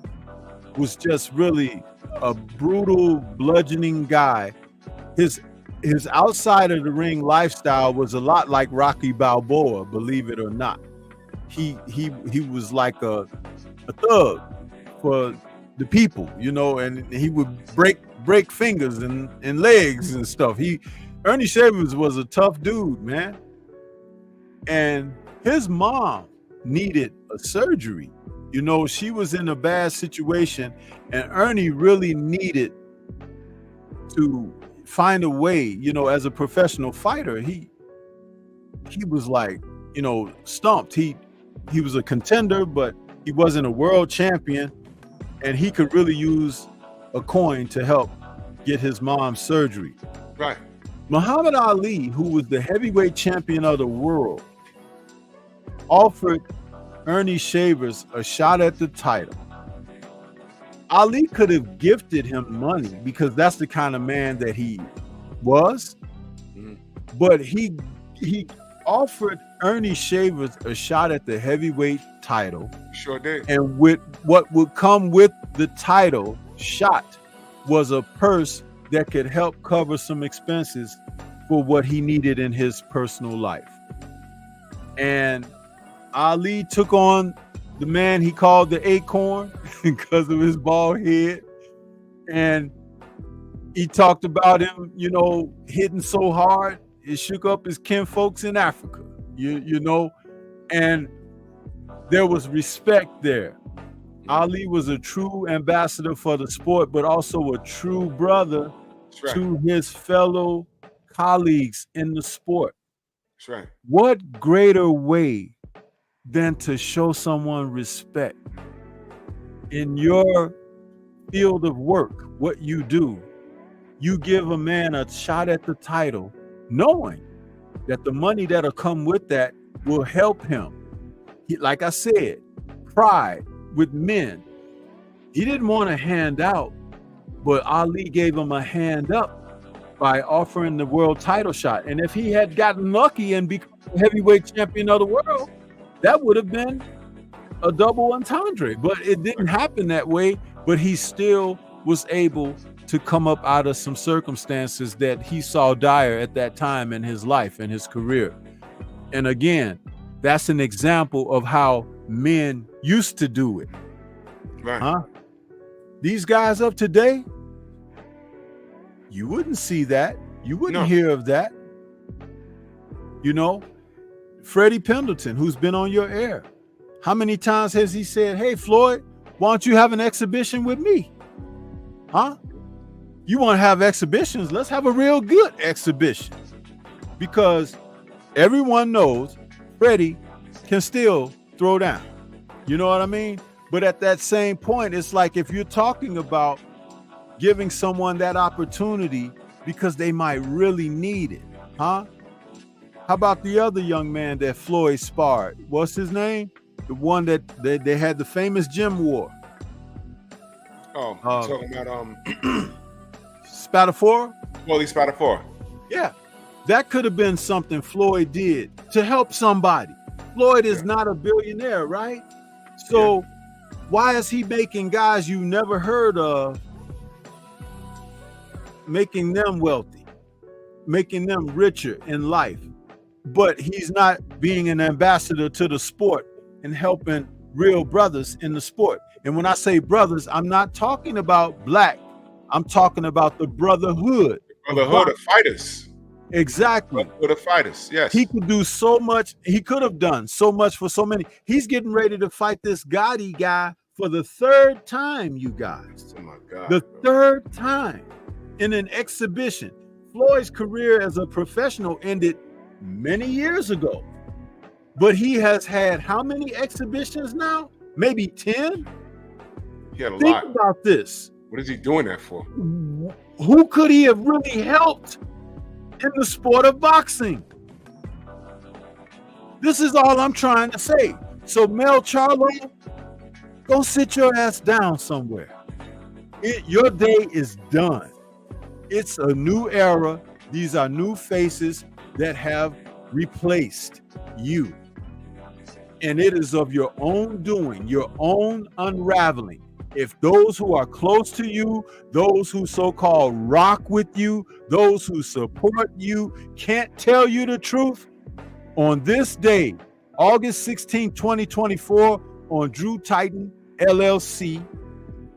was just really a brutal, bludgeoning guy. His outside of the ring lifestyle was a lot like Rocky Balboa, believe it or not. He was like a thug for the people, you know, and he would break fingers and legs and stuff. Ernie Shavers was a tough dude, man. And his mom needed a surgery. You know, she was in a bad situation, and Ernie really needed to find a way, you know, as a professional fighter. He was like, you know, stumped. He was a contender, but he wasn't a world champion, and he could really use a coin to help get his mom's surgery. Right. Muhammad Ali, who was the heavyweight champion of the world, offered Ernie Shavers a shot at the title. Ali could have gifted him money because that's the kind of man that he was. But he offered Ernie Shavers a shot at the heavyweight title. Sure did. And with what would come with the title shot was a purse that could help cover some expenses for what he needed in his personal life. And Ali took on the man he called the Acorn because of his bald head. And he talked about him, you know, hitting so hard, it shook up his kinfolks in Africa, you know, and there was respect there. Ali was a true ambassador for the sport, but also a true brother to his fellow colleagues in the sport. That's right. What greater way than to show someone respect in your field of work, what you do? You give a man a shot at the title, knowing that the money that'll come with that will help him. Like I said, pride with men. He didn't want a hand out, but Ali gave him a hand up by offering the world title shot. And if he had gotten lucky and become heavyweight champion of the world, that would have been a double entendre. But it didn't happen that way. But he still was able to come up out of some circumstances that he saw dire at that time in his life and his career. And again, that's an example of how men used to do it. Right. Huh? These guys of today, you wouldn't see that. You wouldn't hear of that. You know, Freddie Pendleton, who's been on your air, how many times has he said, hey, Floyd, why don't you have an exhibition with me? Huh? You want to have exhibitions? Let's have a real good exhibition. Because everyone knows Freddie can still throw down. You know what I mean? But at that same point, it's like if you're talking about giving someone that opportunity because they might really need it, huh? How about the other young man that Floyd sparred? What's his name? The one that they had the famous gym war. Oh, talking about Spatafora? Wally Spatafora. Yeah, that could have been something Floyd did to help somebody. Floyd is not a billionaire, right? So why is he making guys you never heard of, making them wealthy, making them richer in life? But he's not being an ambassador to the sport and helping real brothers in the sport. And when I say brothers, I'm not talking about black. I'm talking about the brotherhood. Brotherhood of fighters. Exactly. Brotherhood of fighters, yes. He could do so much. He could have done so much for so many. He's getting ready to fight this Gotti guy for the third time, you guys. Oh, my God. The third time in an exhibition. Floyd's career as a professional ended many years ago. But he has had how many exhibitions now? Maybe 10? He had a Think lot. about this. What is he doing that for? Who could he have really helped in the sport of boxing? This is all I'm trying to say. So Mel Charlo, go sit your ass down somewhere. Your day is done. It's a new era. These are new faces that have replaced you. And it is of your own doing, your own unraveling. If those who are close to you, those who so-called rock with you, those who support you can't tell you the truth, on this day, August 16, 2024, on Drew Titan LLC,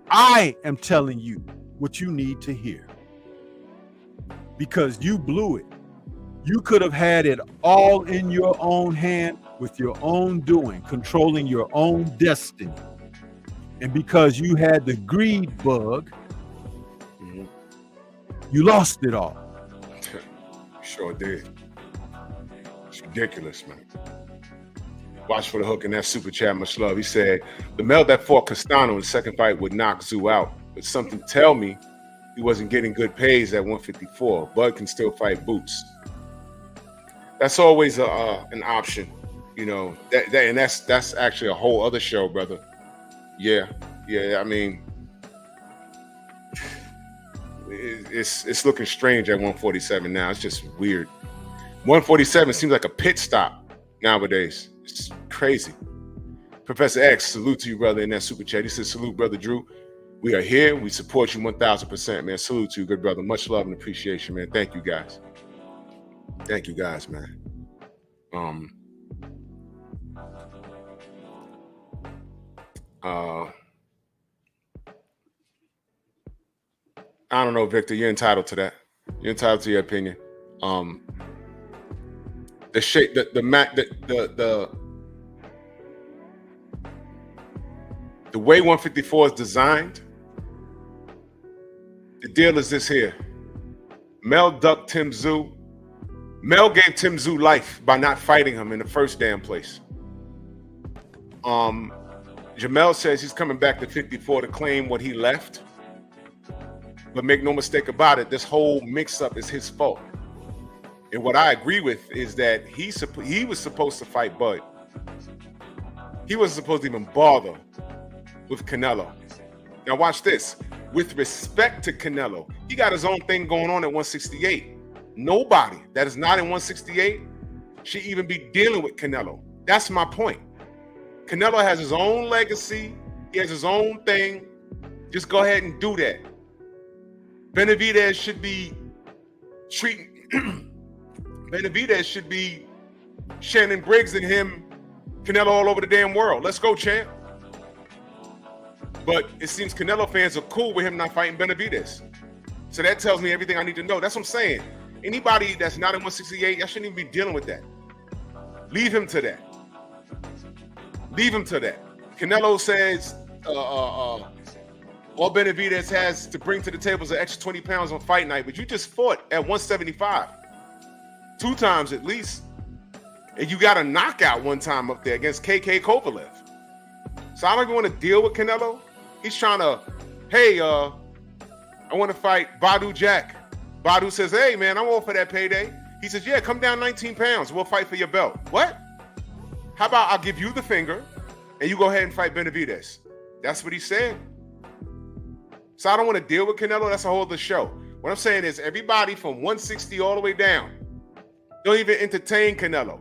I am telling you what you need to hear. Because you blew it. You could have had it all in your own hand with your own doing, controlling your own destiny. And because you had the greed bug, you lost it all. Sure did. It's ridiculous, man. Watch for the hook in that super chat, much love. He said, the male that fought Castano in the second fight would knock Tszyu out, but something tell me he wasn't getting good pays at 154. Bud can still fight Boots. That's always an option, you know. And that's actually a whole other show, brother. Yeah. I mean, it's looking strange at 147 now. It's just weird. 147 seems like a pit stop nowadays. It's crazy. Professor X, salute to you, brother, in that super chat. He says, salute, brother Drew. We are here. We support you 1,000%, man. Salute to you, good brother. Much love and appreciation, man. Thank you, guys. Thank you, guys, man. I don't know, Victor. You're entitled to that. You're entitled to your opinion. The shape, the way 154 is designed. The deal is this here. Mel ducked Tim Tszyu. Mel gave Tim Tszyu life by not fighting him in the first damn place. Jermell says he's coming back to 54 to claim what he left. But make no mistake about it, this whole mix-up is his fault. And what I agree with is that he was supposed to fight Bud. He wasn't supposed to even bother with Canelo. Now watch this. With respect to Canelo, he got his own thing going on at 168. Nobody that is not in 168 should even be dealing with Canelo. That's my point. Canelo has his own legacy. He has his own thing. Just go ahead and do that. Benavidez should be treating Benavidez should be Shannon Briggs and him, Canelo all over the damn world. Let's go, champ. But it seems Canelo fans are cool with him not fighting Benavidez. So that tells me everything I need to know. That's what I'm saying. Anybody that's not in 168, I shouldn't even be dealing with that. Leave him to that. Leave him to that. Canelo says all Benavidez has to bring to the table is an extra 20 pounds on fight night, but you just fought at 175. 2 times at least. And you got a knockout one time up there against KK Kovalev. So I don't even want to deal with Canelo. He's trying to, hey, I want to fight Badu Jack. Badu says, hey, man, I'm all for that payday. He says, yeah, come down 19 pounds. We'll fight for your belt. What? How about I'll give you the finger and you go ahead and fight Benavidez? That's what he said. So I don't want to deal with Canelo. That's a whole other show. What I'm saying is everybody from 160 all the way down, don't even entertain Canelo.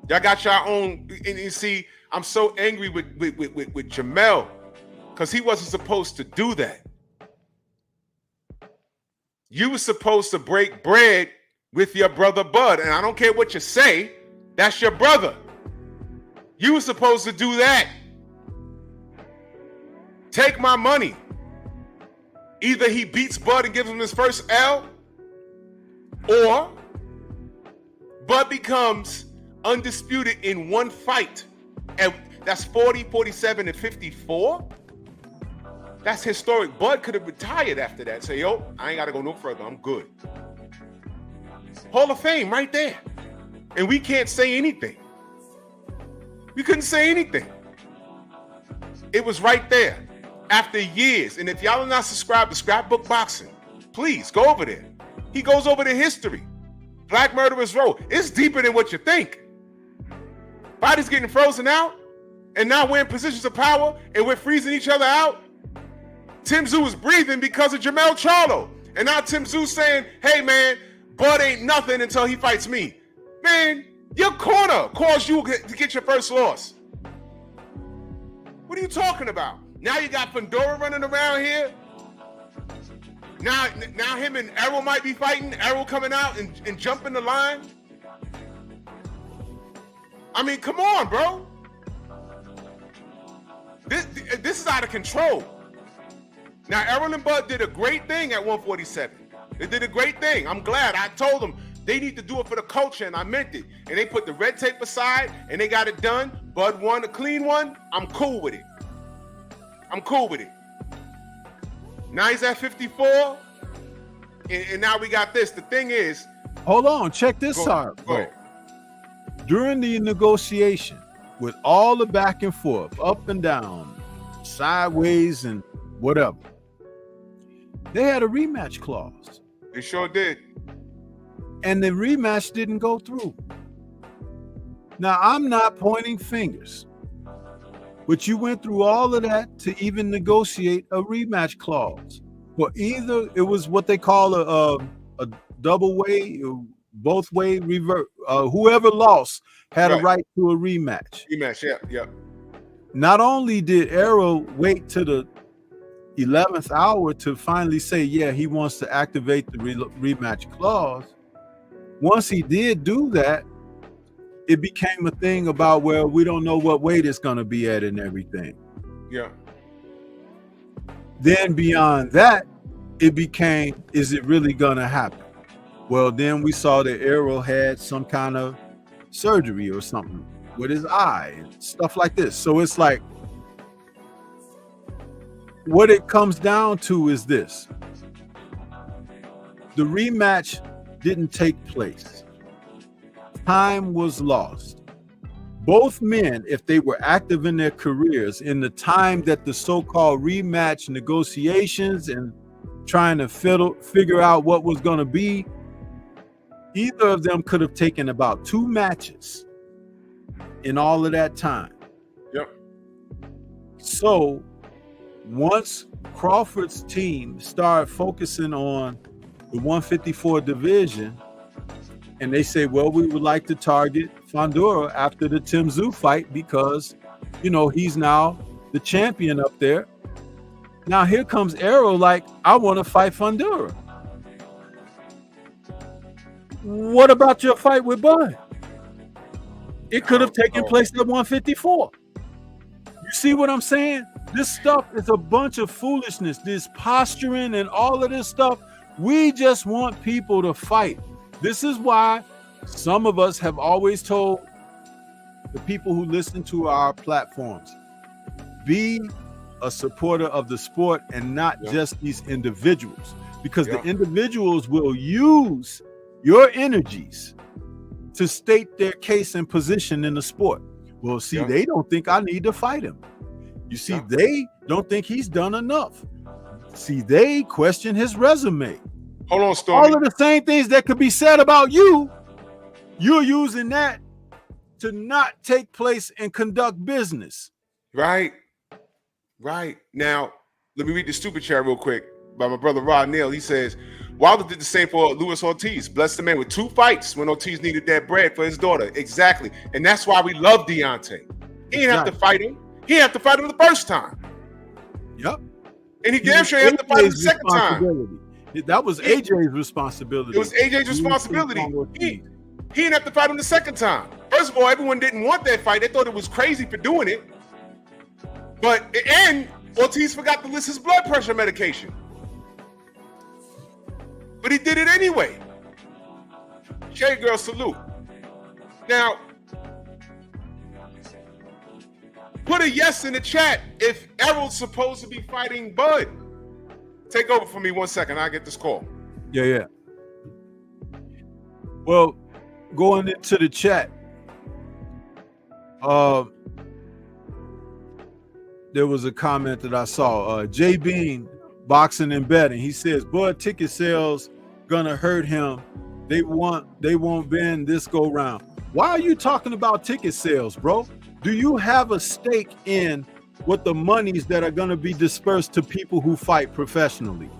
Y'all got your own, and you see, I'm so angry with Jermell because he wasn't supposed to do that. You were supposed to break bread with your brother Bud, and I don't care what you say, that's your brother. You were supposed to do that. Take my money. Either he beats Bud and gives him his first L, or Bud becomes undisputed in one fight. And that's 40, 47, and 54. That's historic. Bud could have retired after that. Say, yo, I ain't got to go no further. I'm good. Hall of Fame right there. And we can't say anything. We couldn't say anything. It was right there after years. And if y'all are not subscribed to Scrapbook Boxing, please go over there. He goes over the history. Black Murderers Row. It's deeper than what you think. Bodies getting frozen out, and now we're in positions of power, and we're freezing each other out. Tim Tszyu is breathing because of Jermell Charlo. And now Tim Tszyu saying, hey, man, Bud ain't nothing until he fights me. Man, your corner caused you to get your first loss. What are you talking about? Now you got Fundora running around here. Now him and Erol might be fighting. Erol coming out and jumping the line. I mean, come on, bro. This is out of control. Now, Erol and Bud did a great thing at 147. They did a great thing. I'm glad. I told them they need to do it for the culture, and I meant it. And they put the red tape aside, and they got it done. Bud won a clean one. I'm cool with it. I'm cool with it. Now he's at 54, and now we got this. The thing is... Hold on. Check this out, bro. During the negotiation, with all the back and forth, up and down, sideways, and whatever, they had a rematch clause. They sure did. And the rematch didn't go through. Now, I'm not pointing fingers, but you went through all of that to even negotiate a rematch clause. Well, either it was what they call a double way, both way revert. Whoever lost had a right to a rematch. Rematch, yeah. Not only did Erol wait to the 11th hour to finally say, yeah, he wants to activate the rematch clause. Once he did do that, it became a thing about, well, we don't know what weight it's going to be at and everything. Yeah. Then beyond that, it became, is it really going to happen? Well, then we saw that Erol had some kind of surgery or something with his eye and stuff like this. So it's like, what it comes down to is this. The rematch didn't take place. Time was lost. Both men, if they were active in their careers in the time that the so-called rematch negotiations and trying to figure out what was going to be, either of them could have taken about 2 matches in all of that time. Yep. So once Crawford's team started focusing on the 154 division, and they say, well, we would like to target Fundora after the Tim Tszyu fight because, you know, he's now the champion up there. Now here comes Erol like, I want to fight Fundora. What about your fight with Bud? It could have taken place at 154. You see what I'm saying? This stuff is a bunch of foolishness, this posturing and all of this stuff. We just want people to fight. This is why some of us have always told the people who listen to our platforms, be a supporter of the sport and not just these individuals, because the individuals will use your energies to state their case and position in the sport. Well, see, they don't think I need to fight him. You see, they don't think he's done enough. See, they question his resume. Hold on, Stormy. All of the same things that could be said about you, you're using that to not take place and conduct business. Right. Now, let me read the stupid chat real quick by my brother Rod Neal. He says, Wilder did the same for Luis Ortiz. Blessed the man with 2 fights when Ortiz needed that bread for his daughter. Exactly. And that's why we love Deontay. He didn't have to fight him. He had to fight him the first time. Yep. And he damn sure had to fight him the second time. That was AJ's responsibility. It was AJ's responsibility. He didn't have to fight him the second time. First of all, everyone didn't want that fight. They thought it was crazy for doing it. But and Ortiz forgot to list his blood pressure medication. But he did it anyway. Cherry girl, salute. Now, put a yes in the chat if Erol's supposed to be fighting Bud. Take over for me 1 second. I'll get this call. Yeah. Well, going into the chat, there was a comment that I saw. J Bean, boxing and betting. He says, Bud ticket sales gonna hurt him. They won't bend this go round. Why are you talking about ticket sales, bro? Do you have a stake in what the monies that are going to be dispersed to people who fight professionally?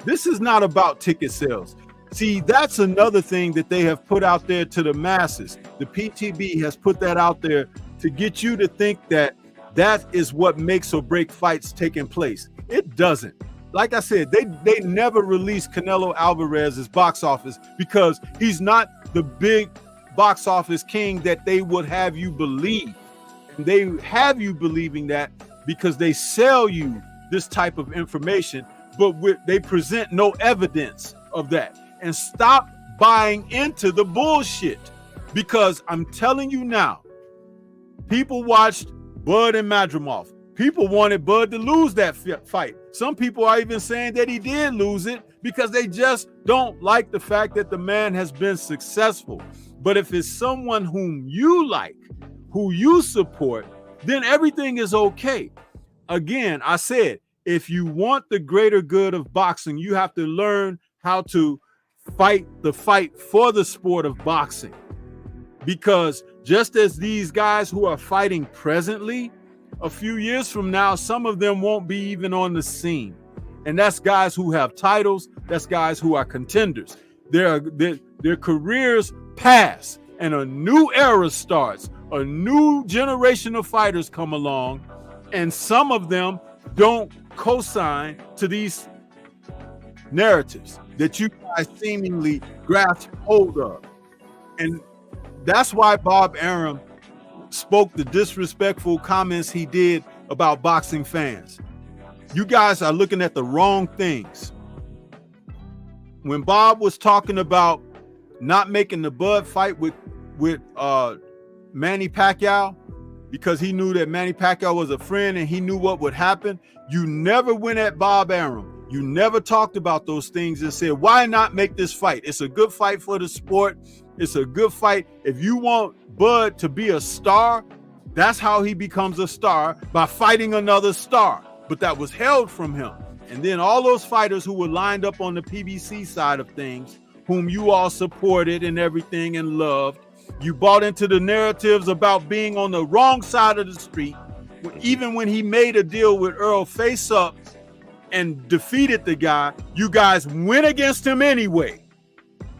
This is not about ticket sales. See, that's another thing that they have put out there to the masses. The PTB has put that out there to get you to think that that is what makes or break fights taking place. It doesn't. Like I said, they never released Canelo Alvarez's box office because he's not the big box office king that they would have you believe. And they have you believing that because they sell you this type of information, but they present no evidence of that. And stop buying into the bullshit, because I'm telling you now, people watched Bud and Madrimov. People wanted Bud to lose that fight. Some people are even saying that he did lose it because they just don't like the fact that the man has been successful. But if it's someone whom you like, who you support, then everything is okay. Again, I said, if you want the greater good of boxing, you have to learn how to fight the fight for the sport of boxing. Because just as these guys who are fighting presently, a few years from now, some of them won't be even on the scene. And that's guys who have titles. That's guys who are contenders. Their careers pass and a new era starts. A new generation of fighters come along, and some of them don't co-sign to these narratives that you guys seemingly grasp hold of. And that's why Bob Arum spoke the disrespectful comments he did about boxing fans. You guys are looking at the wrong things. When Bob was talking about not making the Bud fight with Manny Pacquiao, because he knew that Manny Pacquiao was a friend and he knew what would happen, you never went at Bob Arum. You never talked about those things and said, why not make this fight? It's a good fight for the sport. It's a good fight. If you want Bud to be a star, that's how he becomes a star, by fighting another star. But that was held from him. And then all those fighters who were lined up on the PBC side of things, whom you all supported and everything and loved, you bought into the narratives about being on the wrong side of the street. Even when he made a deal with Erol face up and defeated the guy, you guys went against him anyway.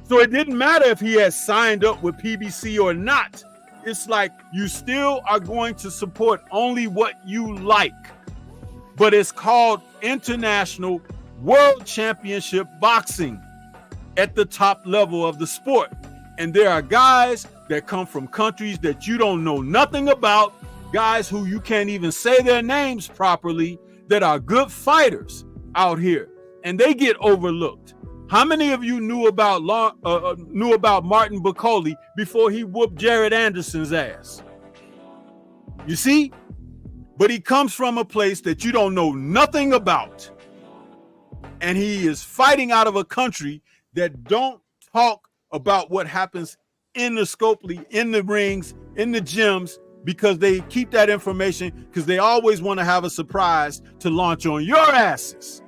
So it didn't matter if he had signed up with PBC or not. It's like you still are going to support only what you like. But it's called International World Championship Boxing at the top level of the sport. And there are guys that come from countries that you don't know nothing about, guys who you can't even say their names properly, that are good fighters out here, and they get overlooked. How many of you knew about Martin Bacoli before he whooped Jared Anderson's ass? You see? But he comes from a place that you don't know nothing about, and he is fighting out of a country that don't talk about what happens in the Scopely, in the rings, in the gyms, because they keep that information because they always want to have a surprise to launch on your asses,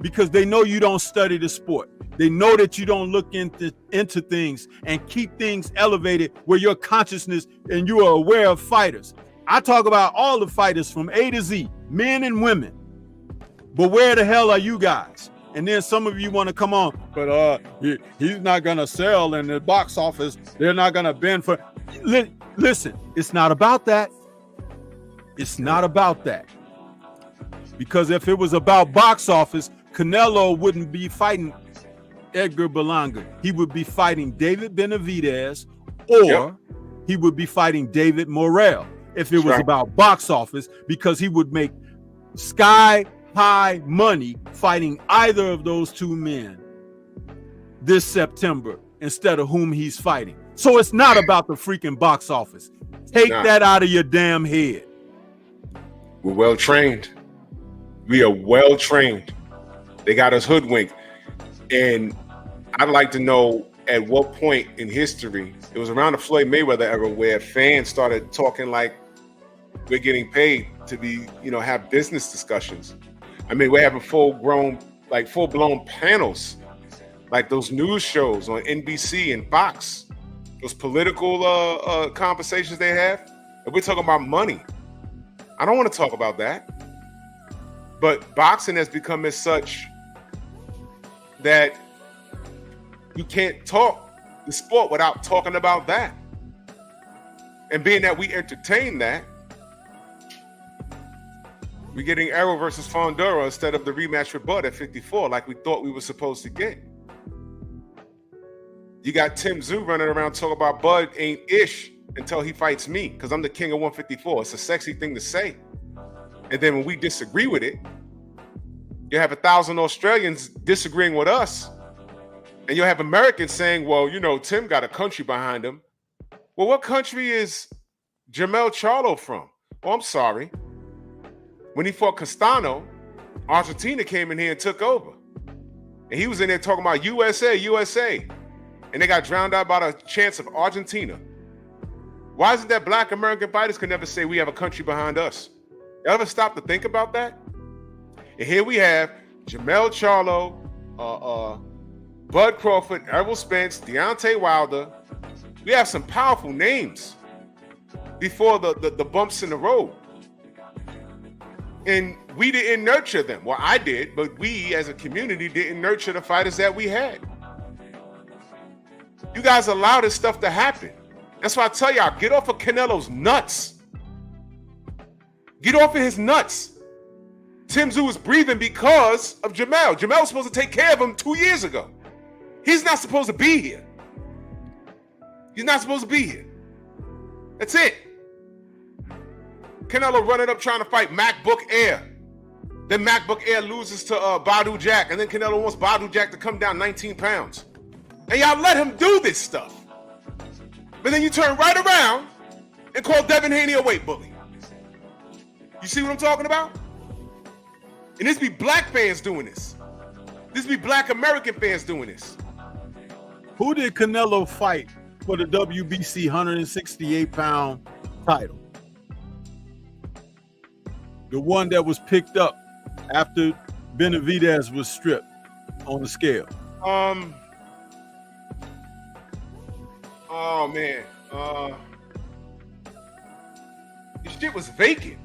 because they know you don't study the sport. They know that you don't look into things and keep things elevated where your consciousness and you are aware of fighters. I talk about all the fighters from A to Z, men and women. But where the hell are you guys? And then some of you want to come on, but he's not going to sell in the box office. They're not going to bend for... Listen, it's not about that. It's not about that. Because if it was about box office, Canelo wouldn't be fighting Edgar Berlanga. He would be fighting David Benavidez, or he would be fighting David Morrell if it was about box office, because he would make sky high money fighting either of those two men this September instead of whom he's fighting. So it's not about the freaking box office. Take that out of your damn head. We're well trained. We are well trained. They got us hoodwinked. And I'd like to know at what point in history, it was around the Floyd Mayweather era, where fans started talking like we're getting paid to be, have business discussions. I mean, we're having full-blown panels, like those news shows on NBC and Fox, those political conversations they have. And we're talking about money. I don't want to talk about that. But boxing has become as such that you can't talk the sport without talking about that. And being that we entertain that, we're getting Erol versus Fundora instead of the rematch with Bud at 54, like we thought we were supposed to get. You got Tim Tszyu running around talking about Bud ain't ish until he fights me, because I'm the king of 154. It's a sexy thing to say. And then when we disagree with it, you have 1,000 Australians disagreeing with us. And you'll have Americans saying, well, Tim got a country behind him. Well, what country is Jermell Charlo from? Oh, I'm sorry. When he fought Castano, Argentina came in here and took over. And he was in there talking about USA, USA. And they got drowned out by the chance of Argentina. Why is it that black American fighters can never say we have a country behind us? You ever stop to think about that? And here we have Jermell Charlo, Bud Crawford, Erol Spence, Deontay Wilder. We have some powerful names before the bumps in the road. And we didn't nurture them. Well, I did, but we as a community didn't nurture the fighters that we had. You guys allow this stuff to happen. That's why I tell y'all, get off of Canelo's nuts. Get off of his nuts. Tim Tszyu was breathing because of Jermell. Jermell was supposed to take care of him 2 years ago. He's not supposed to be here. He's not supposed to be here. That's it. Canelo running up trying to fight MacBook Air. Then MacBook Air loses to Badu Jack. And then Canelo wants Badu Jack to come down 19 pounds. And y'all let him do this stuff. But then you turn right around and call Devin Haney a weight bully. You see what I'm talking about? And this be black fans doing this. This be black American fans doing this. Who did Canelo fight for the WBC 168-pound title? The one that was picked up after Benavidez was stripped on the scale. Oh man. This shit was vacant.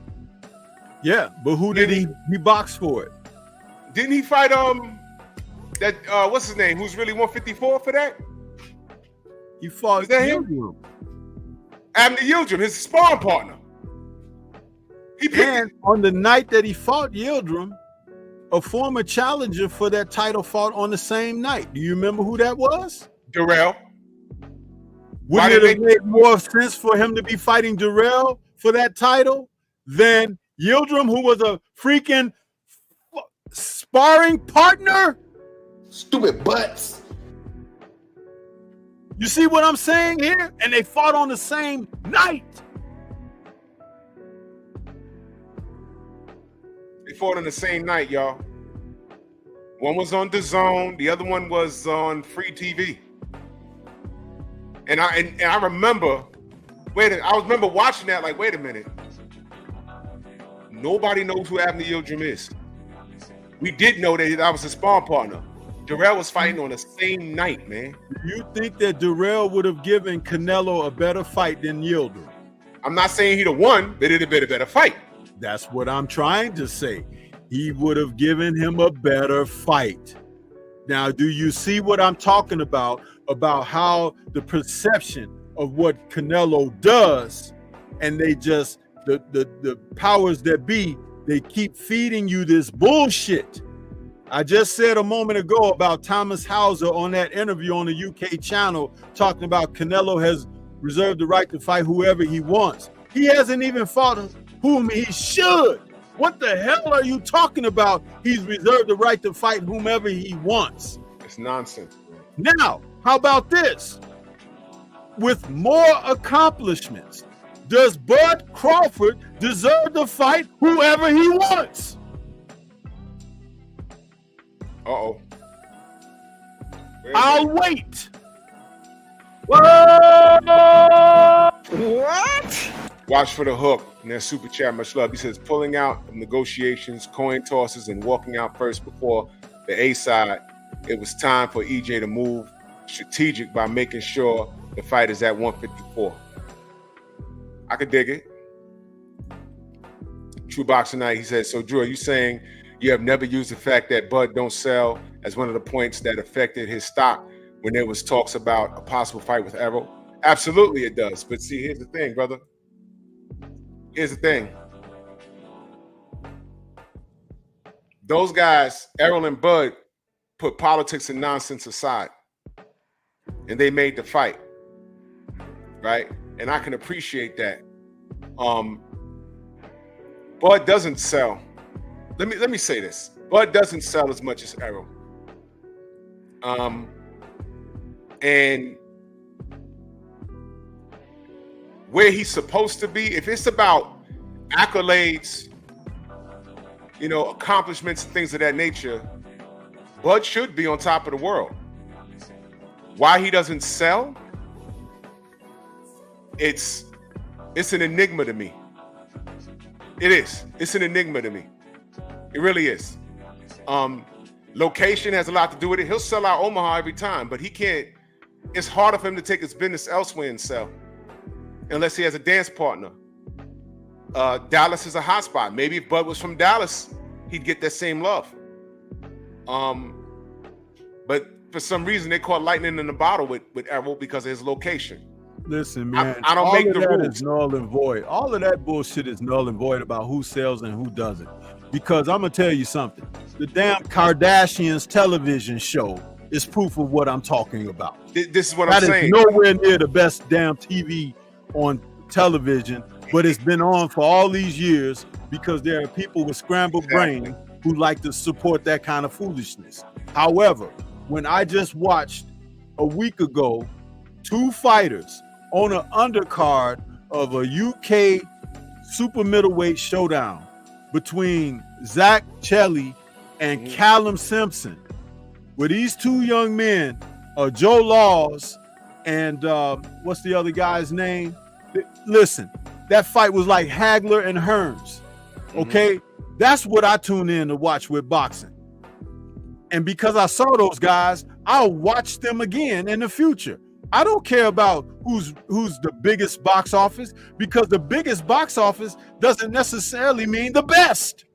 Yeah, but who did he box for it? Didn't he fight that what's his name? Who's really 154 for that? He fought Yildirim. Abner Yildirim, his sparring partner. And on the night that he fought Yildirim, a former challenger for that title fought on the same night. Do you remember who that was? Jermell. Wouldn't it have made more sense for him to be fighting Jermell for that title than Yildirim, who was a freaking sparring partner? Stupid butts. You see what I'm saying here? And they fought on the same night. They fought on the same night, y'all. One was on DAZN, the other one was on free TV. And I remember, I remember watching that like, wait a minute. Nobody knows who Abner Yildirim is. We did know that I was his sparring partner. Jermell was fighting on the same night, man. Do you think that Jermell would have given Canelo a better fight than Yildirim? I'm not saying he'd have won, but it'd have been a better fight. That's what I'm trying to say. He would have given him a better fight. Now, do you see what I'm talking about how the perception of what Canelo does, and they just, the powers that be, they keep feeding you this bullshit. I just said a moment ago about Thomas Hauser on that interview on the UK channel talking about Canelo has reserved the right to fight whoever he wants. He hasn't even fought whom he should. What the hell are you talking about? He's reserved the right to fight whomever he wants. It's nonsense. Now, how about this? With more accomplishments, does Bud Crawford deserve to fight whoever he wants? Uh-oh. I'll wait. What? Watch for the hook. And that super chat, much love. He says, pulling out of negotiations, coin tosses, and walking out first before the A side. It was time for EJ to move strategic by making sure the fight is at 154. I could dig it. True Boxing Night, he says, so Drew, are you saying you have never used the fact that Bud don't sell as one of the points that affected his stock when there was talks about a possible fight with Erol? Absolutely it does. But see, here's the thing, brother. Here's the thing. Those guys, Erol and Bud, put politics and nonsense aside. And they made the fight. Right? And I can appreciate that. Bud doesn't sell. Let me say this. Bud doesn't sell as much as Erol. And where he's supposed to be, if it's about accolades, accomplishments and things of that nature, Bud should be on top of the world. Why he doesn't sell? It's an enigma to me. It is. It's an enigma to me. It really is. Location has a lot to do with it. He'll sell out Omaha every time, but he can't. It's harder for him to take his business elsewhere and sell, unless he has a dance partner. Dallas is a hotspot. Maybe if Bud was from Dallas, he'd get that same love. But for some reason, they caught lightning in the bottle with Erol because of his location. Listen, man, I don't all make of the that rules. is null and void. All of that bullshit is null and void about who sells and who doesn't. Because I'm gonna tell you something. The damn Kardashians television show is proof of what I'm talking about. This is what I'm saying. That is nowhere near the best damn TV on television, but it's been on for all these years because there are people with scrambled brains who like to support that kind of foolishness. However, when I just watched a week ago 2 fighters on an undercard of a UK super middleweight showdown between Zach Chelly and Callum Simpson, where these 2 young men, Joe Laws and what's the other guy's name? Listen, that fight was like Hagler and Hearns. Okay, that's what I tune in to watch with boxing. And because I saw those guys, I'll watch them again in the future. I don't care about who's the biggest box office, because the biggest box office doesn't necessarily mean the best.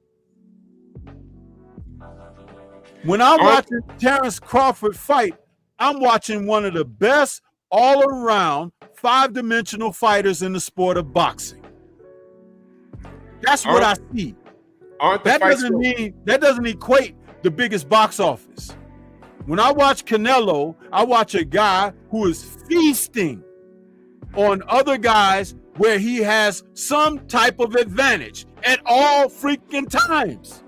When I'm watching Terence Crawford fight, I'm watching one of the best all-around 5-dimensional fighters in the sport of boxing. That's what I see. That doesn't equate the biggest box office. When I watch Canelo, I watch a guy who is feasting on other guys where he has some type of advantage at all freaking times.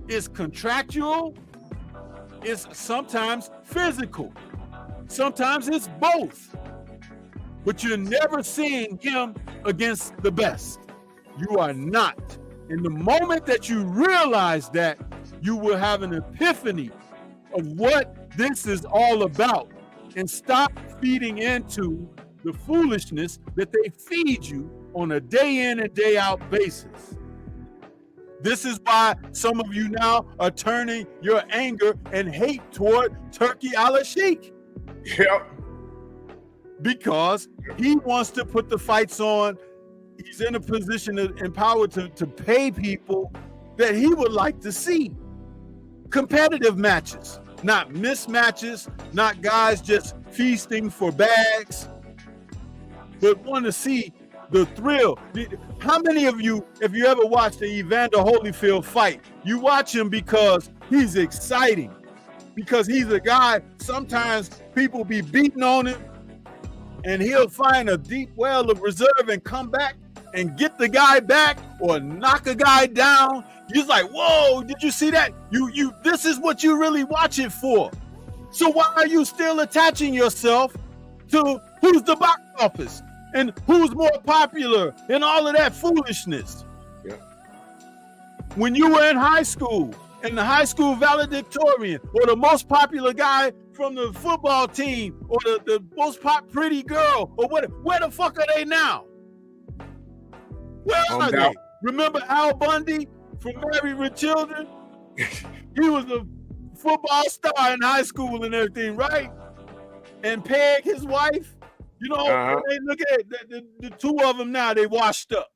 It's contractual, it's sometimes physical, sometimes it's both. But you're never seeing him against the best. You are not. In the moment that you realize that, you will have an epiphany of what this is all about, and stop feeding into the foolishness that they feed you on a day in and day out basis. This is why some of you now are turning your anger and hate toward Turkey Al-Sheikh. Yep. Because he wants to put the fights on. He's in a position empowered to pay people that he would like to see. Competitive matches, not mismatches, not guys just feasting for bags, but want to see the thrill. How many of you, if you ever watched the Evander Holyfield fight, you watch him because he's exciting, because he's a guy, sometimes people be beating on him and he'll find a deep well of reserve and come back and get the guy back or knock a guy down. You're like, whoa, did you see that? You this is what you really watch it for. So why are you still attaching yourself to who's the box office and who's more popular and all of that foolishness? Yeah. When you were in high school and the high school valedictorian or the most popular guy from the football team or the most pretty girl or where the fuck are they now? Where are they? Remember Al Bundy from Married with Children? He was a football star in high school and everything, right? And Peg, his wife, you know, they look at the 2 of them now, they washed up.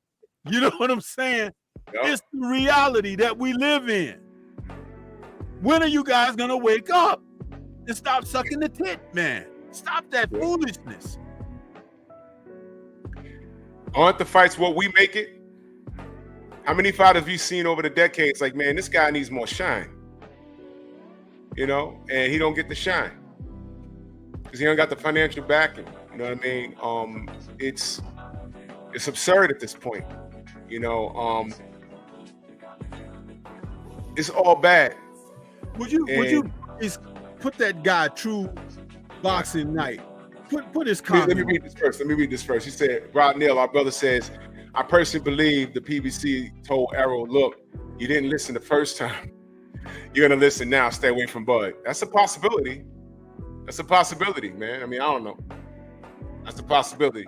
You know what I'm saying? Yep. It's the reality that we live in. When are you guys gonna wake up and stop sucking the tit, man? Stop that foolishness. Aren't the fights what we make it? How many fighters have you seen over the decades? Like, man, this guy needs more shine. You know, and he don't get the shine because he don't got the financial backing. You know what I mean? It's absurd at this point. You know, it's all bad. Would you please put that guy True Boxing Night? Put his comment. Let me read this first. He said, Rod Neal, our brother says, I personally believe the PBC told Erol, look, you didn't listen the first time. You're going to listen now. Stay away from Bud. That's a possibility. That's a possibility, man. I mean, I don't know. That's a possibility.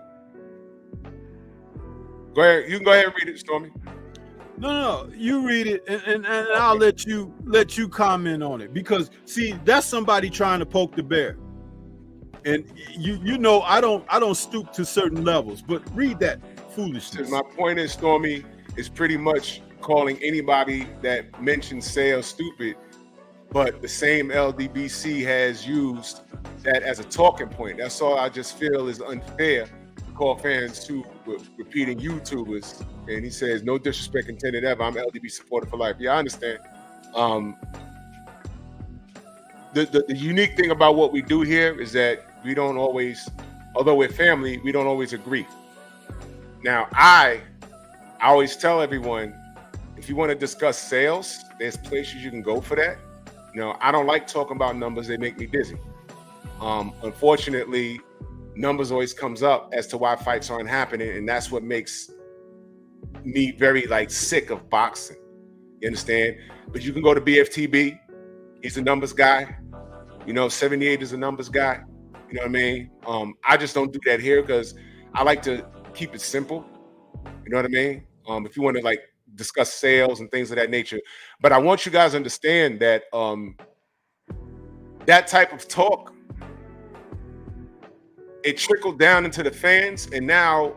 Go ahead. You can go ahead and read it, Stormy. No. You read it, and I'll let you comment on it. Because, see, that's somebody trying to poke the bear. And you know, I don't stoop to certain levels, but read that foolishness. My point is, Stormy, is pretty much calling anybody that mentions sales stupid, but the same LDBC has used that as a talking point. That's all I just feel is unfair to call fans to repeating YouTubers. And he says, no disrespect intended ever. I'm LDB supporter for life. Yeah, I understand. The unique thing about what we do here is that we don't always, although we're family, we don't always agree. Now, I always tell everyone, if you want to discuss sales, there's places you can go for that. You know, I don't like talking about numbers. They make me dizzy. Unfortunately, numbers always comes up as to why fights aren't happening, and that's what makes me very sick of boxing. You understand? But you can go to BFTB. He's a numbers guy. You know, 78 is a numbers guy. You know what I mean? I just don't do that here because I like to keep it simple. You know what I mean? If you want to discuss sales and things of that nature. But I want you guys to understand that that type of talk, it trickled down into the fans, and now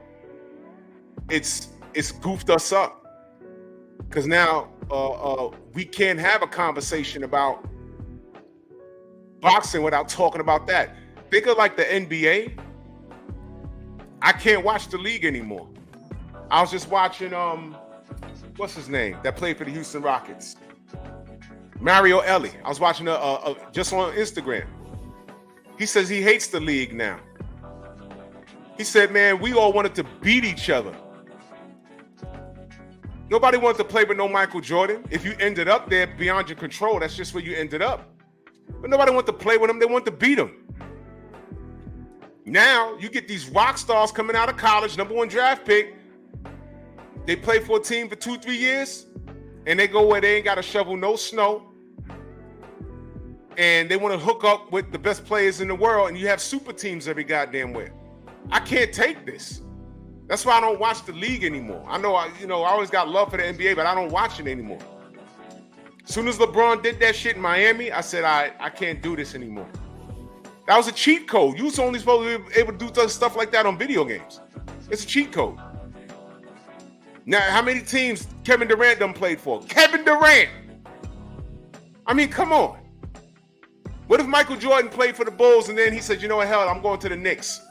it's goofed us up. Because now we can't have a conversation about boxing without talking about that. Think of the NBA. I can't watch the league anymore. I was just watching what's his name that played for the Houston Rockets, Mario Ellie. I was watching just on Instagram. He says he hates the league now. He said, man, we all wanted to beat each other. Nobody wanted to play with no Michael Jordan. If you ended up there beyond your control, that's just where you ended up. But nobody wanted to play with him. They wanted to beat him. Now you get these rock stars coming out of college, #1 draft pick. They play for a team for 2-3 years, and they go where they ain't got to shovel no snow. And they want to hook up with the best players in the world, and you have super teams every goddamn where. I can't take this. That's why I don't watch the league anymore. I know I always got love for the NBA, but I don't watch it anymore. As soon as LeBron did that shit in Miami, I said, I can't do this anymore. That was a cheat code. You was only supposed to be able to do stuff like that on video games. It's a cheat code. Now, how many teams Kevin Durant done played for? Kevin Durant! I mean, come on. What if Michael Jordan played for the Bulls and then he said, you know what, hell, I'm going to the Knicks?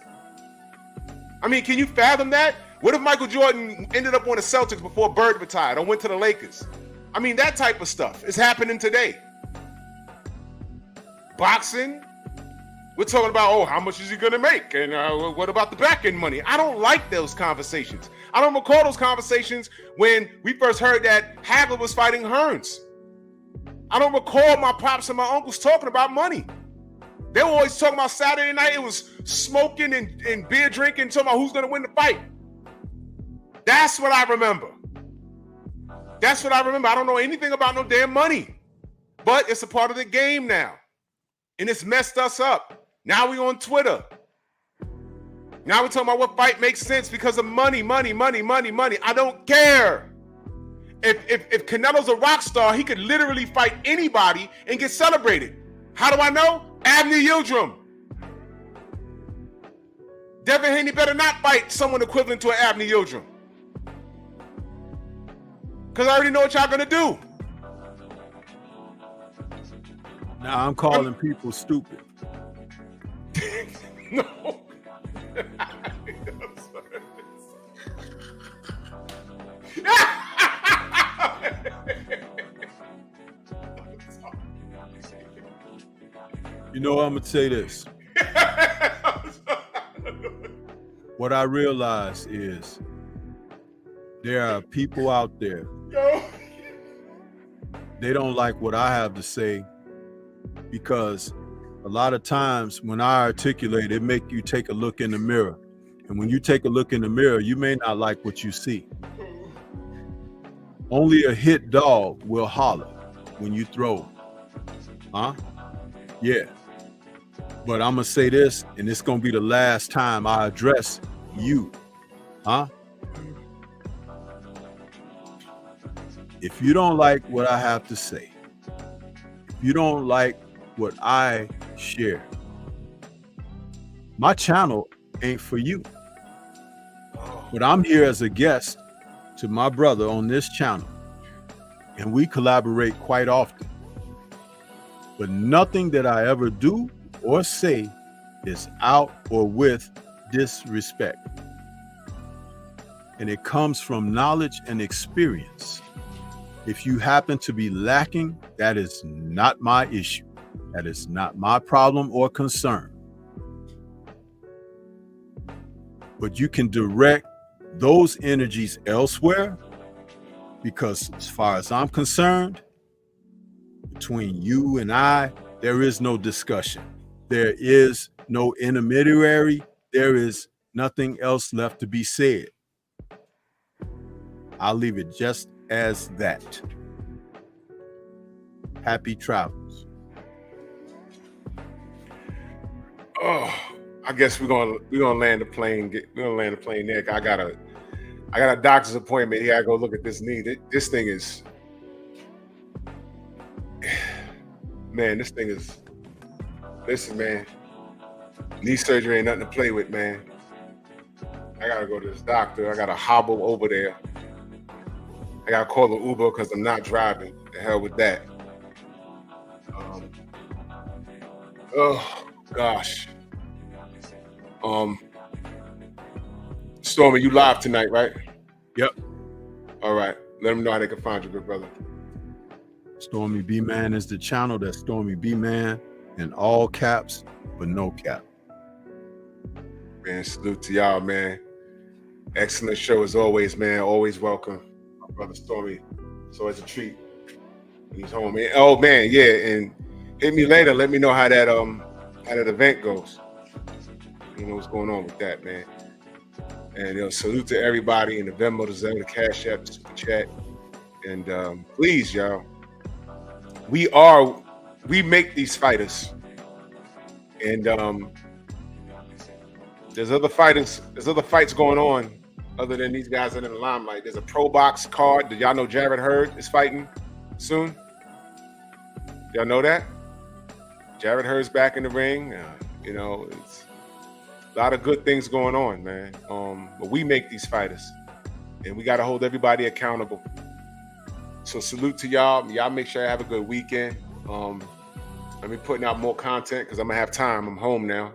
I mean, can you fathom that? What if Michael Jordan ended up on the Celtics before Bird retired or went to the Lakers? I mean, that type of stuff is happening today. Boxing, we're talking about, how much is he going to make? And what about the back end money? I don't like those conversations. I don't recall those conversations when we first heard that Hagler was fighting Hearns. I don't recall my pops and my uncles talking about money. They were always talking about Saturday night. It was smoking and beer drinking, talking about who's going to win the fight. That's what I remember. That's what I remember. I don't know anything about no damn money. But it's a part of the game now. And it's messed us up. Now we on Twitter. Now we're talking about what fight makes sense because of money. I don't care. If Canelo's a rock star, he could literally fight anybody and get celebrated. How do I know? Abner Yildirim. Devin Haney better not fight someone equivalent to an Abner Yildirim. Because I already know what y'all gonna do. Now I'm calling people stupid. No. You know, I'm gonna say this. What I realize is there are people out there. They don't like what I have to say because a lot of times when I articulate, it make you take a look in the mirror. And when you take a look in the mirror, you may not like what you see. Only a hit dog will holler when you throw. Huh? Yeah. But I'm going to say this, and it's going to be the last time I address you. Huh? If you don't like what I have to say, if you don't like what I share, my channel ain't for you. But I'm here as a guest to my brother on this channel, and we collaborate quite often. But nothing that I ever do or say is out or with disrespect. And it comes from knowledge and experience. If you happen to be lacking, that is not my issue. That is not my problem or concern. But you can direct those energies elsewhere, because as far as I'm concerned, between you and I, there is no discussion. There is no intermediary. There is nothing else left to be said. I'll leave it just as that. Happy travels. Oh, I guess we're gonna land the plane. We're gonna land the plane there. I got a doctor's appointment here. I go look at this knee. This thing is, man. This thing is. Listen, man. Knee surgery ain't nothing to play with, man. I gotta go to this doctor. I gotta hobble over there. I gotta call an Uber because I'm not driving. The hell with that. Oh gosh. Stormy, you live tonight, right? Yep. All right. Let them know how they can find you, good brother. Stormy B Man is the channel. That's Stormy B Man in all caps, but no cap. Man, salute to y'all, man. Excellent show as always, man. Always welcome. My brother Stormy. It's always a treat when he's home. Man. Oh man, yeah. And hit me later. Let me know how that event goes. You know what's going on with that, man. And salute to everybody in the Venmo, the Zelle, the Cash App, the Super Chat. And please, y'all, we make these fighters. And there's other fights going on other than these guys that are in the limelight. There's a pro box card. Did y'all know Jared Hurd is fighting soon? Y'all know that? Jared Hurd's back in the ring. It's a lot of good things going on, man. But we make these fighters, and we got to hold everybody accountable. So salute to y'all. Y'all make sure you have a good weekend. I'll be putting out more content because I'm gonna have time. I'm home now.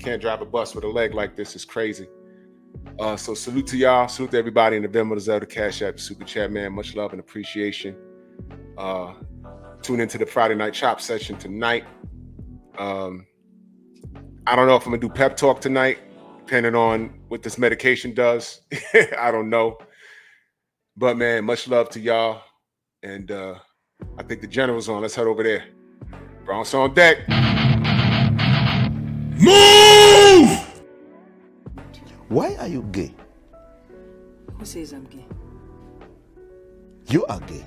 Can't drive a bus with a leg like this. It's crazy. So salute to y'all. Salute to everybody in the Venmo, the Zelle, the Cash App, the Super Chat, man. Much love and appreciation. Tune into the Friday Night Chop session tonight. I don't know if I'm gonna do pep talk tonight, depending on what this medication does. I don't know. But man, much love to y'all. And I think the general's on. Let's head over there. Bronx on deck. Move! Why are you gay? Who says I'm gay? You are gay.